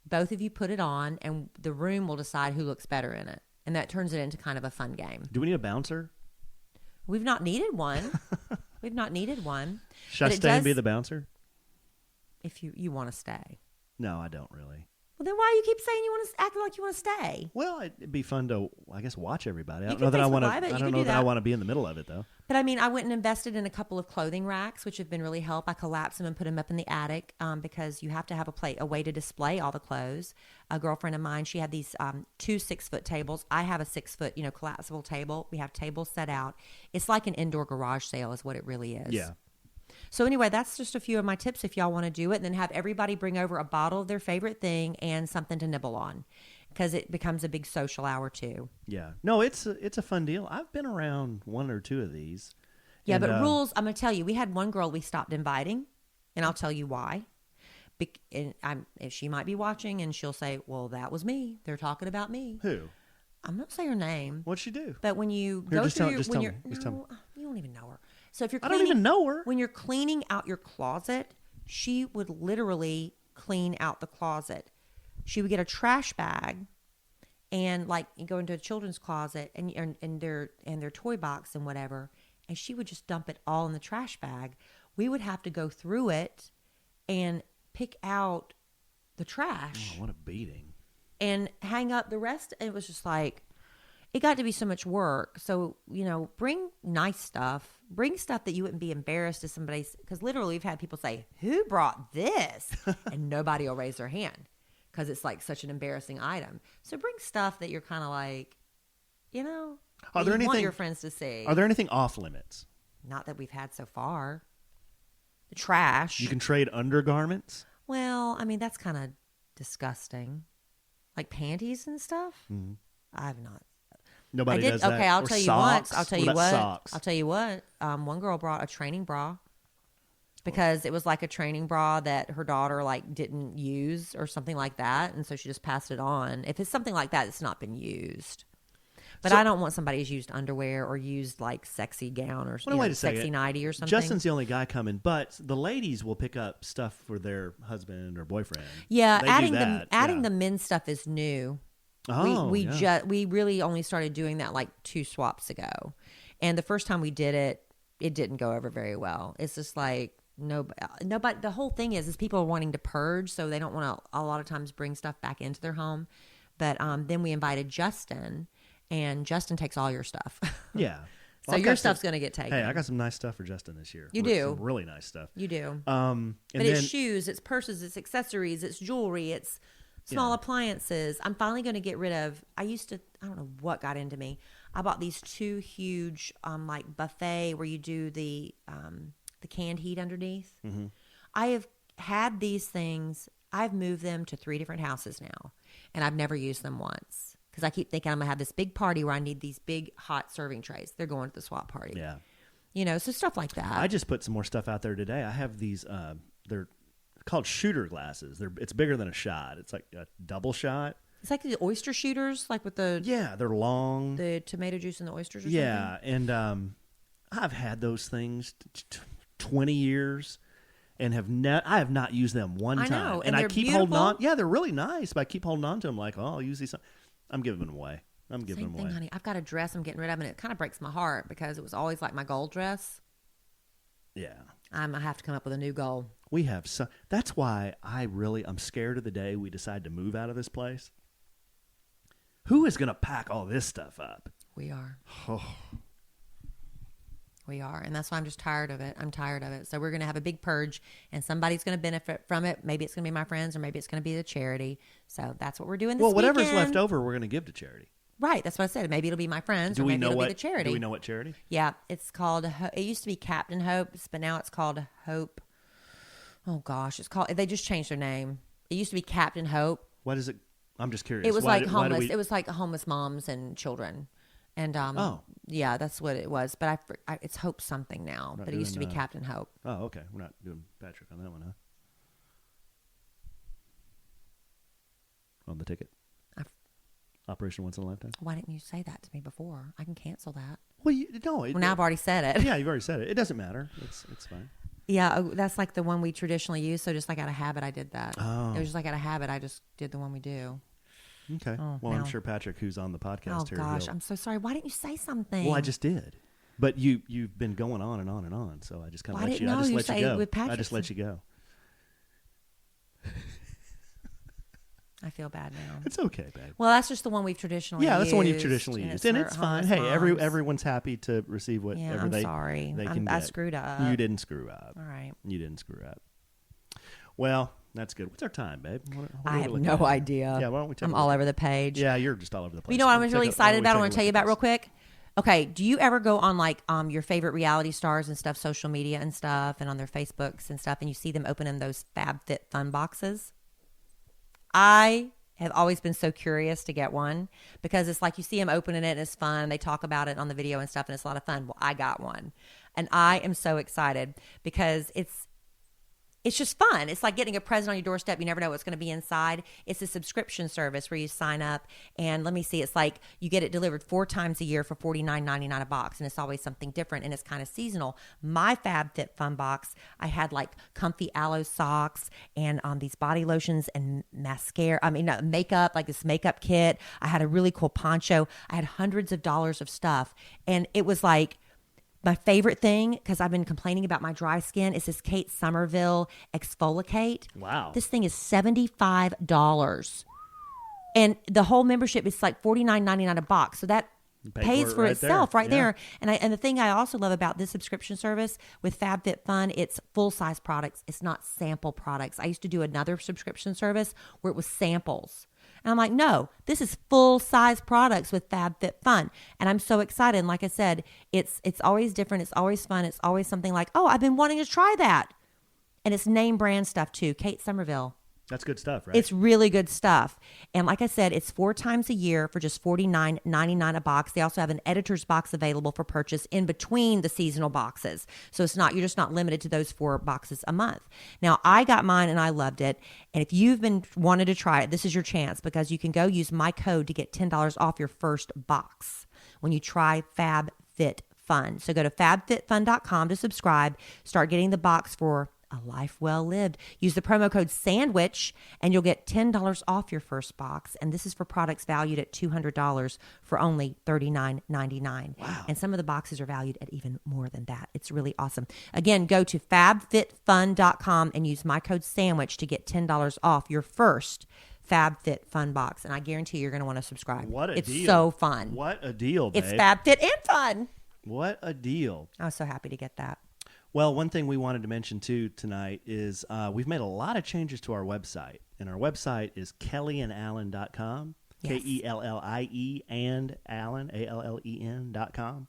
both of you put it on and the room will decide who looks better in it. And that turns it into kind of a fun game. Do we need a bouncer? We've not needed one. Should I stay and be the bouncer? If you want to stay. No, I don't really. Well, then why you keep saying you want to act like you want to stay? Well, it'd be fun to, I guess, watch everybody. I You don't know can that I Facebook want to. Live it. I You don't can know do that I that. want to be in the middle of it though. But I mean, I went and invested in a couple of clothing racks, which have been really help. I collapsed them and put them up in the attic because you have to have a way to display all the clothes. A girlfriend of mine, she had these 2 6-foot tables. I have a 6-foot, collapsible table. We have tables set out. It's like an indoor garage sale, is what it really is. Yeah. So anyway, that's just a few of my tips if y'all want to do it. And then have everybody bring over a bottle of their favorite thing and something to nibble on, because it becomes a big social hour too. Yeah. No, it's a fun deal. I've been around 1 or 2 of these. Yeah, and, but rules, I'm going to tell you, we had one girl we stopped inviting, and I'll tell you why. If she might be watching, and she'll say, well, that was me. They're talking about me. Who? I'm not saying her name. What'd she do? But when you Here, go just through tell- your, just when tell you're, me. Just tell me. no, you don't even know her. So if you're I cleaning, don't even know her. when you're cleaning out your closet, she would literally clean out the closet. She would get a trash bag and like you go into a children's closet and their toy box and whatever, and she would just dump it all in the trash bag. We would have to go through it and pick out the trash Oh, what a beating. and hang up the rest. It was just like, it got to be so much work. So, bring nice stuff. Bring stuff that you wouldn't be embarrassed to somebody. Because literally we've had people say, who brought this? And nobody will raise their hand because it's like such an embarrassing item. So bring stuff that you're kind of like, Are there you want anything- your friends to see. Are there anything off limits? Not that we've had so far. The trash. You can trade undergarments. Well, I mean, that's kind of disgusting. Like panties and stuff? Mhm. I've not. Nobody I did. does that. Okay, I'll Or tell you socks. what. I'll tell What you about what. Socks. I'll tell you what. One girl brought a training bra because it was like a training bra that her daughter like didn't use or something like that, and so she just passed it on. If it's something like that, it's not been used. But So- I don't want somebody who's used underwear or used like sexy gown or Well, wait a sexy second. nightie or something. Justin's the only guy coming, but the ladies will pick up stuff for their husband or boyfriend. Yeah, They do adding that, adding yeah. the men's stuff is new. Oh, yeah. We really only started doing that like 2 swaps ago, and the first time we did it, it didn't go over very well. It's just like nobody. The whole thing is people are wanting to purge, so they don't want to a lot of times bring stuff back into their home. But then we invited Justin, and Justin takes all your stuff. Yeah. So Well, I've your got stuff's some- going to get taken. Hey, I got some nice stuff for Justin this year. You With do. some really nice stuff. You do. And But then it's shoes, it's purses, it's accessories, it's jewelry, it's small Yeah. appliances. I'm finally going to get rid of. I don't know what got into me. I bought these 2 huge like buffet where you do the canned heat underneath. Mhm. I have had these things. I've moved them to 3 different houses now, and I've never used them once because I keep thinking I'm gonna have this big party where I need these big hot serving trays. They're going to the swap party. yeah. So stuff like that. I just put some more stuff out there today. I have these. They're called shooter glasses. It's bigger than a shot. It's like a double shot. It's like the oyster shooters, like with the Yeah, they're long. the tomato juice and the oysters or Yeah, and I've had those things 20 years and I have not used them one I time. know, and and I they're keep holding on. beautiful. Yeah, they're really nice, but I keep holding on to them like, oh, I'll use these. I'm giving them away. I'm giving Same them thing, away. honey. I've got a dress I'm getting rid of, and it kind of breaks my heart because it was always like my gold dress. Yeah. I have to come up with a new goal. We have so that's why I'm scared of the day we decide to move out of this place. Who is going to pack all this stuff up? We are. Oh, We are. And that's why I'm just tired of it. I'm tired of it. So we're going to have a big purge, and somebody's going to benefit from it. Maybe it's going to be my friends, or maybe it's going to be the charity. So that's what we're doing this whatever's weekend. left over, we're going to give to charity. Right. That's what I said. Maybe it'll be my friends, Do or we maybe know it'll what be the charity. Do we know what charity? Yeah. It's called, it used to be Captain Hope, but now it's called Hope. Oh, gosh. They just changed their name. It used to be Captain Hope. What is it? I'm just curious. It was Why like do- why do homeless. we- It was like homeless moms and children. And Oh. yeah, that's what it was. But it's Hope something now. Not But it used to be doing, Captain Hope. Oh, okay. We're not doing Patrick on that one, huh? On the ticket. Operation Once in a Lifetime. Why didn't you say that to me before? I can cancel that. Well, Well, now I've already said it. yeah, you've already said it. It doesn't matter. It's fine. Yeah, that's like the one we traditionally use. So just like out of habit, I did that. Oh. It was just like out of habit, I just did the one we do. Okay. Oh, well, I'm now- sure Patrick, who's on the podcast Oh here, gosh, he'll- I'm so sorry. Why didn't you say something? well, I just did. But you've been going on and on and on, so I just kind of Well, I let you. didn't I know just you let say you go. with I Patrick just let you go. I feel bad now. It's okay, babe. Well, that's just the one we've traditionally used. Yeah, that's the one you've traditionally used. And it's fine. Hey, everyone's happy to receive whatever I'm they sorry. they can get. I screwed up. You didn't screw up. All right. You didn't screw up. Well, that's good. What's our time, babe? What I have no idea. Yeah, why don't we take I'm all over the page. Yeah, you're just all over the place. You know what I was really excited about? I want to tell you about real quick. Okay, do you ever go on like your favorite reality stars and stuff, social media and stuff, and on their Facebooks and stuff, and you see them opening those FabFitFun boxes? I have always been so curious to get one because it's like you see them opening it and it's fun. They talk about it on the video and stuff, and it's a lot of fun. Well, I got one, and I am so excited because it's just fun. It's like getting a present on your doorstep. You never know what's going to be inside. It's a subscription service where you sign up, and let me see, it's like you get it delivered 4 times a year for $49.99 a box, and it's always something different, and it's kind of seasonal. My FabFitFun box, I had like comfy aloe socks and these body lotions and mascara. Makeup, like this makeup kit. I had a really cool poncho. I had hundreds of dollars of stuff, and it was like, my favorite thing, because I've been complaining about my dry skin, is this Kate Somerville Exfoliate. Wow. This thing is $75. And the whole membership is like $49.99 a box. So that pays for itself right there. And the thing I also love about this subscription service with FabFitFun, it's full-size products. It's not sample products. I used to do another subscription service where it was samples. And I'm like, no, this is full-size products with FabFitFun. And I'm so excited. And like I said, it's always different. It's always fun. It's always something like, oh, I've been wanting to try that. And it's name brand stuff too. Kate Somerville. That's good stuff, right? It's really good stuff. And like I said, it's 4 times a year for just $49.99 a box. They also have an editor's box available for purchase in between the seasonal boxes. So you're just not limited to those 4 boxes a month. Now, I got mine and I loved it. And if you've been wanting to try it, this is your chance because you can go use my code to get $10 off your first box when you try FabFitFun. So go to fabfitfun.com to subscribe. Start getting the box for a life well lived. Use the promo code SANDWICH and you'll get $10 off your first box. And this is for products valued at $200 for only $39.99. Wow. And some of the boxes are valued at even more than that. It's really awesome. Again, go to fabfitfun.com and use my code SANDWICH to get $10 off your first FabFitFun box. And I guarantee you're going to want to subscribe. What a deal. It's so fun. What a deal, babe. It's FabFit and fun. What a deal. I was so happy to get that. Well, one thing we wanted to mention, too, tonight is we've made a lot of changes to our website. And our website is kellieandallen.com, Yes. Kellie and Allen, ALLEN.com.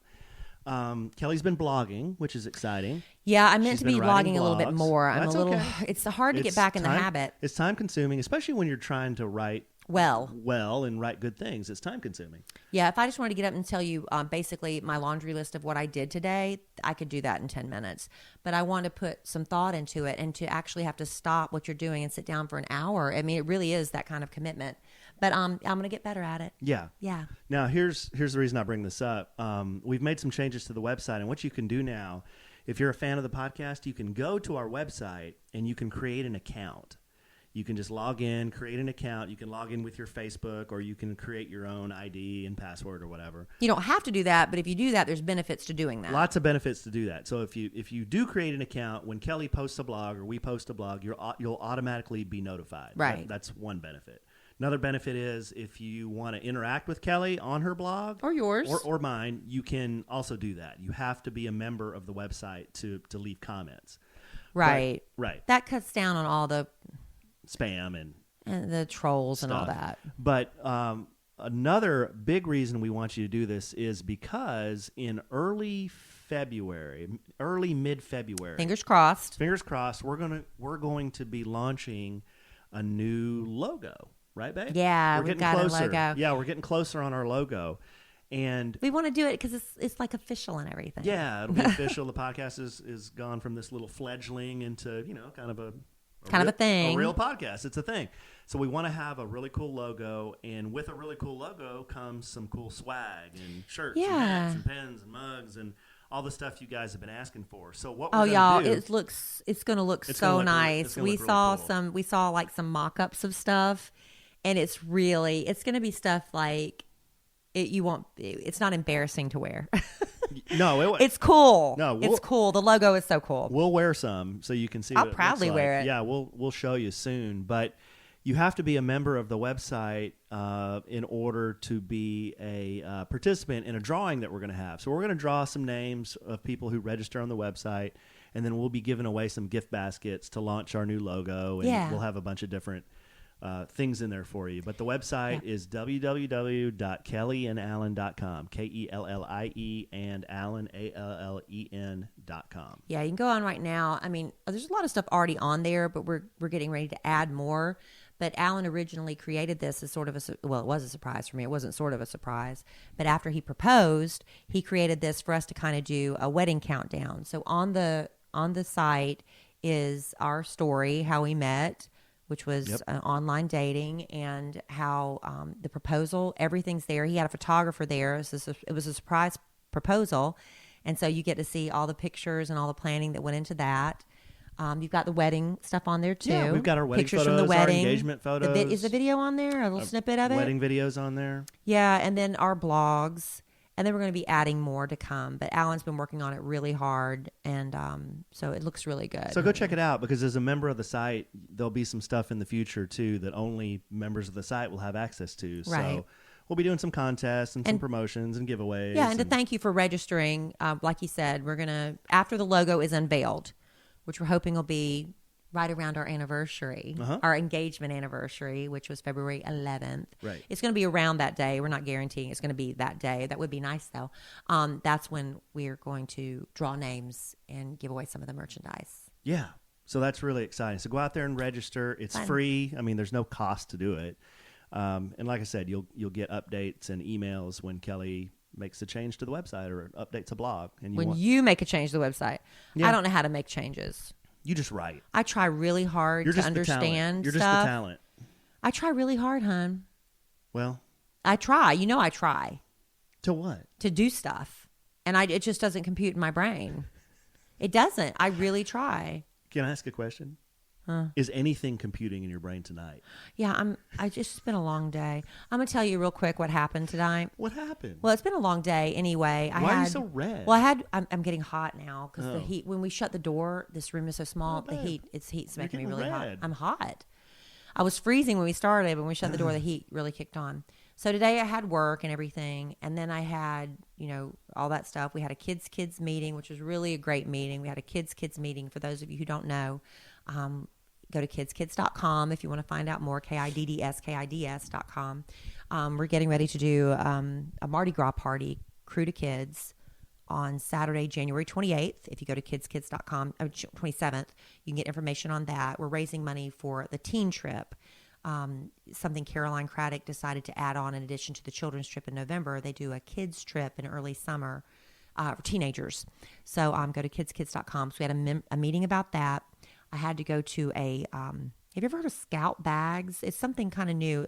Kelly's been blogging, which is exciting. Yeah, I meant She's to be been writing blogging a little bit blogs. more. That's okay. It's hard to get back in the habit. It's time consuming, especially when you're trying to write well and write good things. It's time consuming. Yeah, if I just wanted to get up and tell you basically my laundry list of what I did today, I could do that in 10 minutes. But I want to put some thought into it and to actually have to stop what you're doing and sit down for an hour. I mean, it really is that kind of commitment. But I'm going to get better at it. Yeah. Yeah. Now, here's the reason I bring this up. We've made some changes to the website, and what you can do now, if you're a fan of the podcast, you can go to our website and you can create an account. You can just log in, create an account. You can log in with your Facebook, or you can create your own ID and password or whatever. You don't have to do that, but if you do that, there's benefits to doing that. Lots of benefits to do that. So if you do create an account, when Kelly posts a blog or we post a blog, you'll automatically be notified. Right. That's one benefit. Another benefit is if you want to interact with Kelly on her blog or yours or mine, you can also do that. You have to be a member of the website to leave comments. Right. Right. That cuts down on all the spam and the trolls stuff. and all that. But another big reason we want you to do this is because in early mid-February, Fingers crossed, we're going to be launching a new logo. Right, babe? Yeah, we've got closer. a logo. Yeah, we're getting closer on our logo. And we want to do it because it's like official and everything. Yeah, it'll be official. The podcast is gone from this little fledgling into, kind of a thing. A real podcast. It's a thing. So we want to have a really cool logo, and with a really cool logo comes some cool swag and shirts and hats and pens and mugs and all the stuff you guys have been asking for. So what we're y'all, do, it's going to look so nice. We saw like some mock-ups of stuff, and it's going to be stuff like it's not embarrassing to wear. No, it's cool. No, it's cool. The logo is so cool. We'll wear some so you can see. I'll proudly wear it. Yeah, we'll show you soon. But you have to be a member of the website in order to be a participant in a drawing that we're going to have. So we're going to draw some names of people who register on the website, and then we'll be giving away some gift baskets to launch our new logo, and we'll have a bunch of different things in there for you. But the website is www.kellieandallen.com, KELLIE and Allen, ALLEN.com. Yeah, you can go on right now. I mean, there's a lot of stuff already on there, but we're getting ready to add more. But Allen originally created this as sort of it was a surprise for me. It wasn't sort of a surprise. But after he proposed, he created this for us to kind of do a wedding countdown. So on the site is our story, how we met, which was online dating, and how the proposal, everything's there. He had a photographer there. It was a surprise proposal. And so you get to see all the pictures and all the planning that went into that. You've got the wedding stuff on there, too. Yeah, we've got our wedding pictures photos, from the wedding, our engagement photos. Is the video on there? A little snippet of it? Wedding videos on there. Yeah, and then our blogs. And then we're going to be adding more to come. But Alan's been working on it really hard, and so it looks really good. So go check it out, because as a member of the site, there'll be some stuff in the future, too, that only members of the site will have access to. Right. So we'll be doing some contests and some promotions and giveaways. Yeah, and to thank you for registering. Like you said, we're going to, after the logo is unveiled, which we're hoping will be right around our anniversary, our engagement anniversary, which was February 11th. Right. It's going to be around that day. We're not guaranteeing it's going to be that day. That would be nice, though. That's when we're going to draw names and give away some of the merchandise. Yeah. So that's really exciting. So go out there and register. It's free. I mean, there's no cost to do it. And like I said, you'll get updates and emails when Kelly makes a change to the website or updates a blog. And you make a change to the website. Yeah. I don't know how to make changes. You just write. I try really hard to understand You're stuff. just the talent. I try really hard, hon. Well, I try. You know I try. To what? To do stuff. And it just doesn't compute in my brain. It doesn't. I really try. Can I ask a question? Huh? Is anything computing in your brain tonight? Yeah, it's been a long day. I'm gonna tell you real quick what happened tonight. What happened? Well, it's been a long day anyway. Why are you so red? Well, I'm getting hot now because the heat. When we shut the door, this room is so small. The heat's making me really hot. I'm hot. I was freezing when we started, but when we shut the door, the heat really kicked on. So today I had work and everything, and then I had all that stuff. We had a kids meeting, which was really a great meeting. We had a kids meeting. For those of you who don't know, go to kidskids.com if you want to find out more, KIDDS.com. We're getting ready to do a Mardi Gras party, Crew to Kids, on Saturday, January 28th. If you go to kidskids.com, 27th, you can get information on that. We're raising money for the teen trip, something Caroline Craddock decided to add on in addition to the children's trip in November. They do a kids trip in early summer for teenagers. So go to kidskids.com. So we had a meeting about that. I had to go to have you ever heard of Scout Bags? It's something kind of new.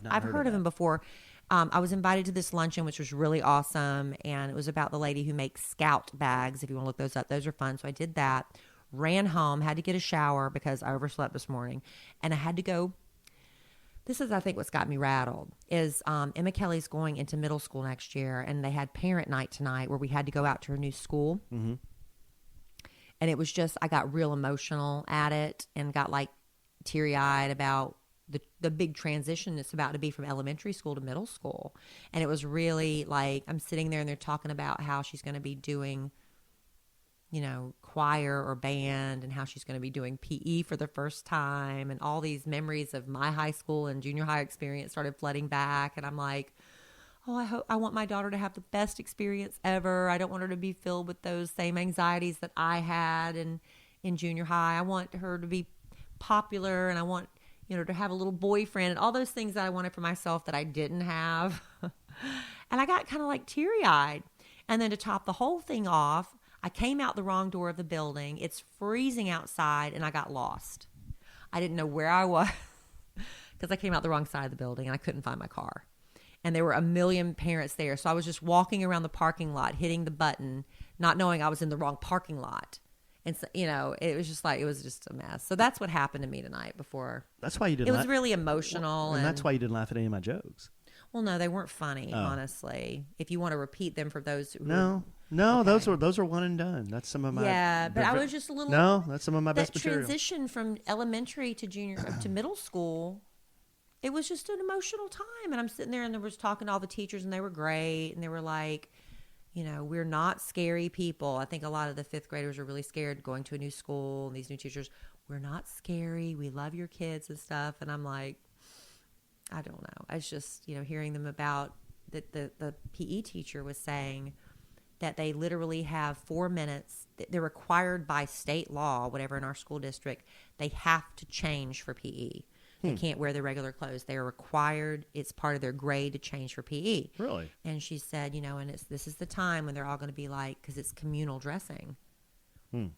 I've heard of them before. I was invited to this luncheon, which was really awesome. And it was about the lady who makes Scout bags. If you want to look those up, those are fun. So I did that, ran home, had to get a shower because I overslept this morning. And I had to go. This is, I think, what's got me rattled is Emma Kelly's going into middle school next year. And they had parent night tonight where we had to go out to her new school. Mm-hmm. And it was just, I got real emotional at it and got like teary-eyed about the big transition it's about to be from elementary school to middle school. And it was really like, I'm sitting there and they're talking about how she's going to be doing, choir or band, and how she's going to be doing PE for the first time. And all these memories of my high school and junior high experience started flooding back. And I'm like, I want my daughter to have the best experience ever. I don't want her to be filled with those same anxieties that I had in junior high. I want her to be popular, and I want, to have a little boyfriend and all those things that I wanted for myself that I didn't have. And I got kind of like teary-eyed. And then to top the whole thing off, I came out the wrong door of the building. It's freezing outside, and I got lost. I didn't know where I was because I came out the wrong side of the building, and I couldn't find my car. And there were a million parents there. So I was just walking around the parking lot, hitting the button, not knowing I was in the wrong parking lot. And, so, it was just a mess. So that's what happened to me tonight before. That's why you didn't It was really emotional. And that's why you didn't laugh at any of my jokes. Well, no, they weren't funny, honestly. If you want to repeat them for those who... No. No, Okay. those are one and done. That's some of my Yeah, but I was just a little. No, that's some of my That best material. transition from elementary to junior to middle school, it was just an emotional time. And I'm sitting there and there was talking to all the teachers and they were great. And they were like, we're not scary people. I think a lot of the fifth graders are really scared going to a new school and these new teachers. We're not scary. We love your kids and stuff. And I'm like, I don't know. It's just, hearing them about that the PE teacher was saying that they literally have 4 minutes. They're required by state law, whatever in our school district, they have to change for PE. They can't wear their regular clothes. They are required. It's part of their grade to change for PE. Really? And she said, and this is the time when they're all going to be like, because it's communal dressing.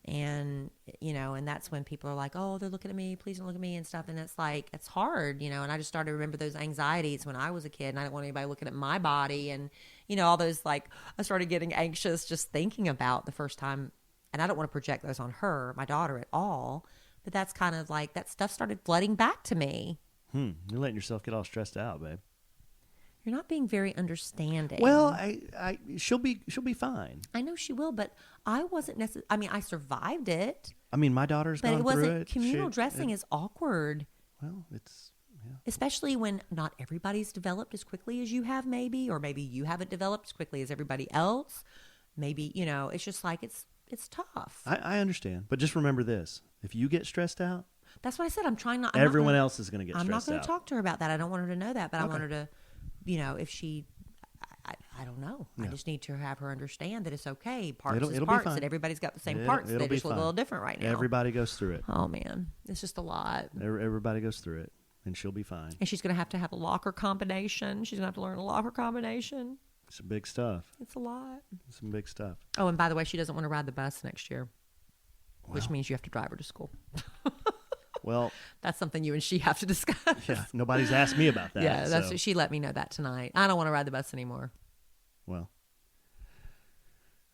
And, and that's when people are like, oh, they're looking at me. Please don't look at me and stuff. And it's like, it's hard, and I just started to remember those anxieties when I was a kid and I didn't want anybody looking at my body and, all those, like, I started getting anxious just thinking about the first time. And I don't want to project those on her, my daughter, at all. But that's kind of like, that stuff started flooding back to me. You're letting yourself get all stressed out, babe. You're not being very understanding. Well, she'll be fine. I know she will, but I wasn't necessarily. I mean, I survived it. I mean, my daughter's but gone it wasn't. through it. Communal dressing is awkward. Well, it's especially when not everybody's developed as quickly as you have, maybe, or maybe you haven't developed as quickly as everybody else. Maybe it's just like it's tough. I understand, but just remember this: if you get stressed out, that's what I said. I'm trying not. Everyone else is going to get stressed out. I'm not going to talk to her about that. I don't want her to know that, but I want her to. If she, I don't know. Yeah. I just need to have her understand that it's okay. Parts is parts, and everybody's got the same parts. They just look a little different right now. Everybody goes through it. Oh man, it's just a lot. Everybody goes through it, and she'll be fine. And she's going to have a locker combination. She's going to have to learn a locker combination. Some big stuff. It's a lot. Some big stuff. Oh, and by the way, she doesn't want to ride the bus next year, which means you have to drive her to school. Well, that's something you and she have to discuss. Yeah, nobody's asked me about that. Yeah, that's what she let me know that tonight. I don't want to ride the bus anymore. Well,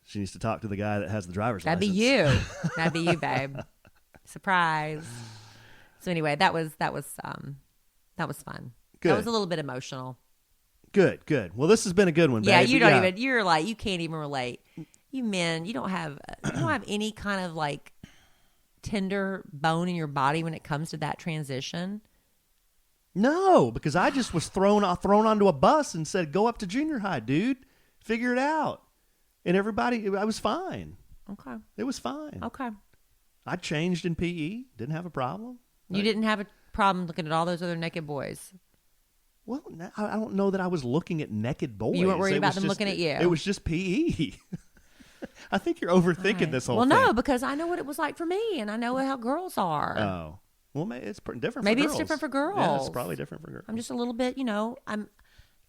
she needs to talk to the guy that has the driver's license. That'd be you. That'd be you, babe. Surprise. So anyway, that was fun. Good. That was a little bit emotional. Good. Well, this has been a good one, babe. Yeah, you don't even. You're like, you can't even relate. You men, you don't have any kind of like tender bone in your body when it comes to that transition. No, because I just was thrown onto a bus and said, "Go up to junior high, dude. Figure it out." And I was fine. Okay. It was fine. Okay. I changed in PE. Didn't have a problem. You didn't have a problem looking at all those other naked boys. Well, I don't know that I was looking at naked boys. You weren't worried about them looking at you. It was just PE. I think you're overthinking this whole thing. Well, no, because I know what it was like for me, and I know how girls are. Oh. Well, it's different maybe for girls. It's different for girls. Yeah, it's probably different for girls. I'm just a little bit, I'm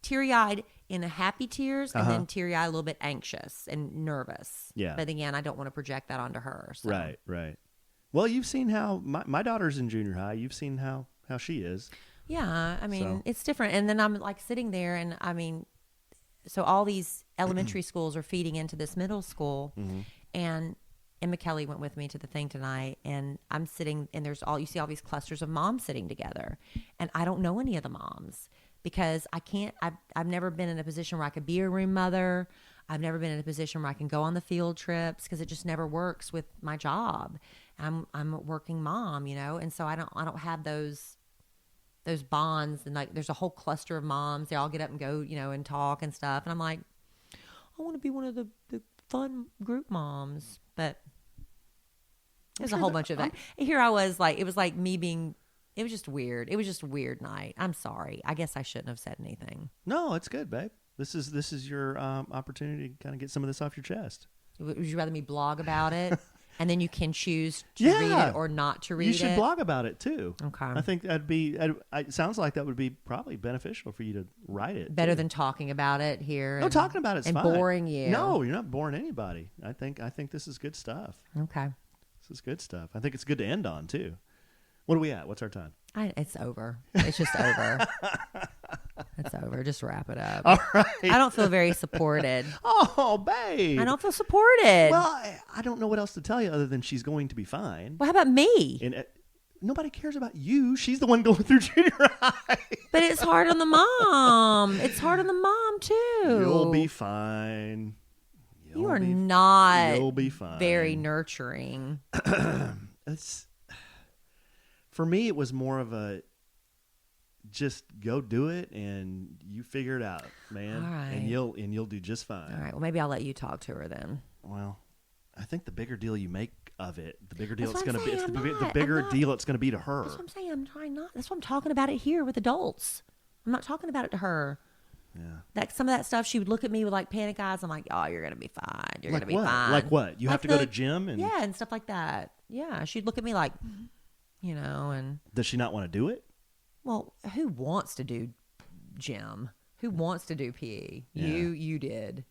teary-eyed in a happy tears, and then teary-eyed a little bit anxious and nervous. Yeah. But again, I don't want to project that onto her. So. Right. Well, you've seen how my daughter's in junior high. You've seen how she is. Yeah, I mean, it's different. And then I'm like sitting there, and I mean, so all these elementary schools are feeding into this middle school, and Emma Kelly went with me to the thing tonight, and I'm sitting, and you see all these clusters of moms sitting together, and I don't know any of the moms because I've never been in a position where I could be a room mother. I've never been in a position where I can go on the field trips because it just never works with my job. I'm a working mom, and so I don't have those bonds, and like there's a whole cluster of moms. They all get up and go, and talk and stuff. And I'm like, I want to be one of the fun group moms, but there's a whole bunch of that. Here I was like, it was like me being. It was just weird. It was just a weird night. I'm sorry. I guess I shouldn't have said anything. No, it's good, babe. This is your opportunity to kind of get some of this off your chest. Would you rather me blog about it? And then you can choose to read it or not to read it. You should blog about it too. Okay. I think that'd be. It sounds like that would be probably beneficial for you to write it. Better than talking about it here. No, talking about it's and fine. Boring you. No, you're not boring anybody. I think this is good stuff. Okay. This is good stuff. I think it's good to end on too. What are we at? What's our time? It's over. It's just over. It's over. Just wrap it up. All right. I don't feel very supported. Oh, babe. I don't feel supported. Well, I don't know what else to tell you other than she's going to be fine. Well, how about me? And nobody cares about you. She's the one going through junior high. But it's hard on the mom. It's hard on the mom, too. You'll be fine. You are not You'll be fine. very nurturing. It's for me. It was more of a just go do it and you figure it out, man. All right. And you'll do just fine. All right. Well, maybe I'll let you talk to her then. Well, I think the bigger deal you make of it, the bigger deal That's it's what going to I'm be. saying. The bigger deal it's going to be to her. That's what I'm saying. I'm trying not. That's what I'm talking about it here with adults. I'm not talking about it to her. Yeah. That some of that stuff, she would look at me with like panic eyes. I'm like, oh, you're gonna be fine. You're Like gonna be what? fine. Like what? You Like have to go to gym and yeah, and stuff like that. Yeah, she'd look at me like, and does she not want to do it? well, who wants to do gym? Who wants to do PE? Yeah. You did.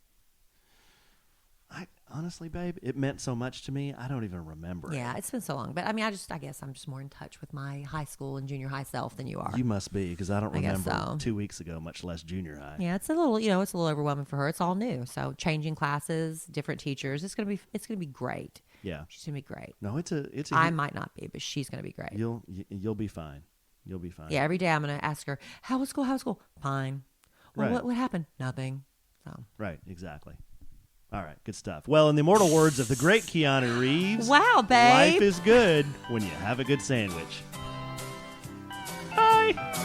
I honestly, babe, it meant so much to me. I don't even remember. Yeah, it's been so long. But I mean, I guess I'm just more in touch with my high school and junior high self than you are. You must be because I don't I guess remember so. 2 weeks ago, much less junior high. Yeah, it's a little, it's a little overwhelming for her. It's all new. So changing classes, different teachers. It's gonna be great. Yeah. She's gonna be great. No, it's a. I might not be, but she's gonna be great. You'll be fine. You'll be fine. Yeah, every day I'm gonna ask her, how was school? How was school? Fine. Well, Right. what happened? Nothing. So Right. Exactly. All right. Good stuff. Well, in the immortal words of the great Keanu Reeves, wow, babe. life is good when you have a good sandwich. Bye.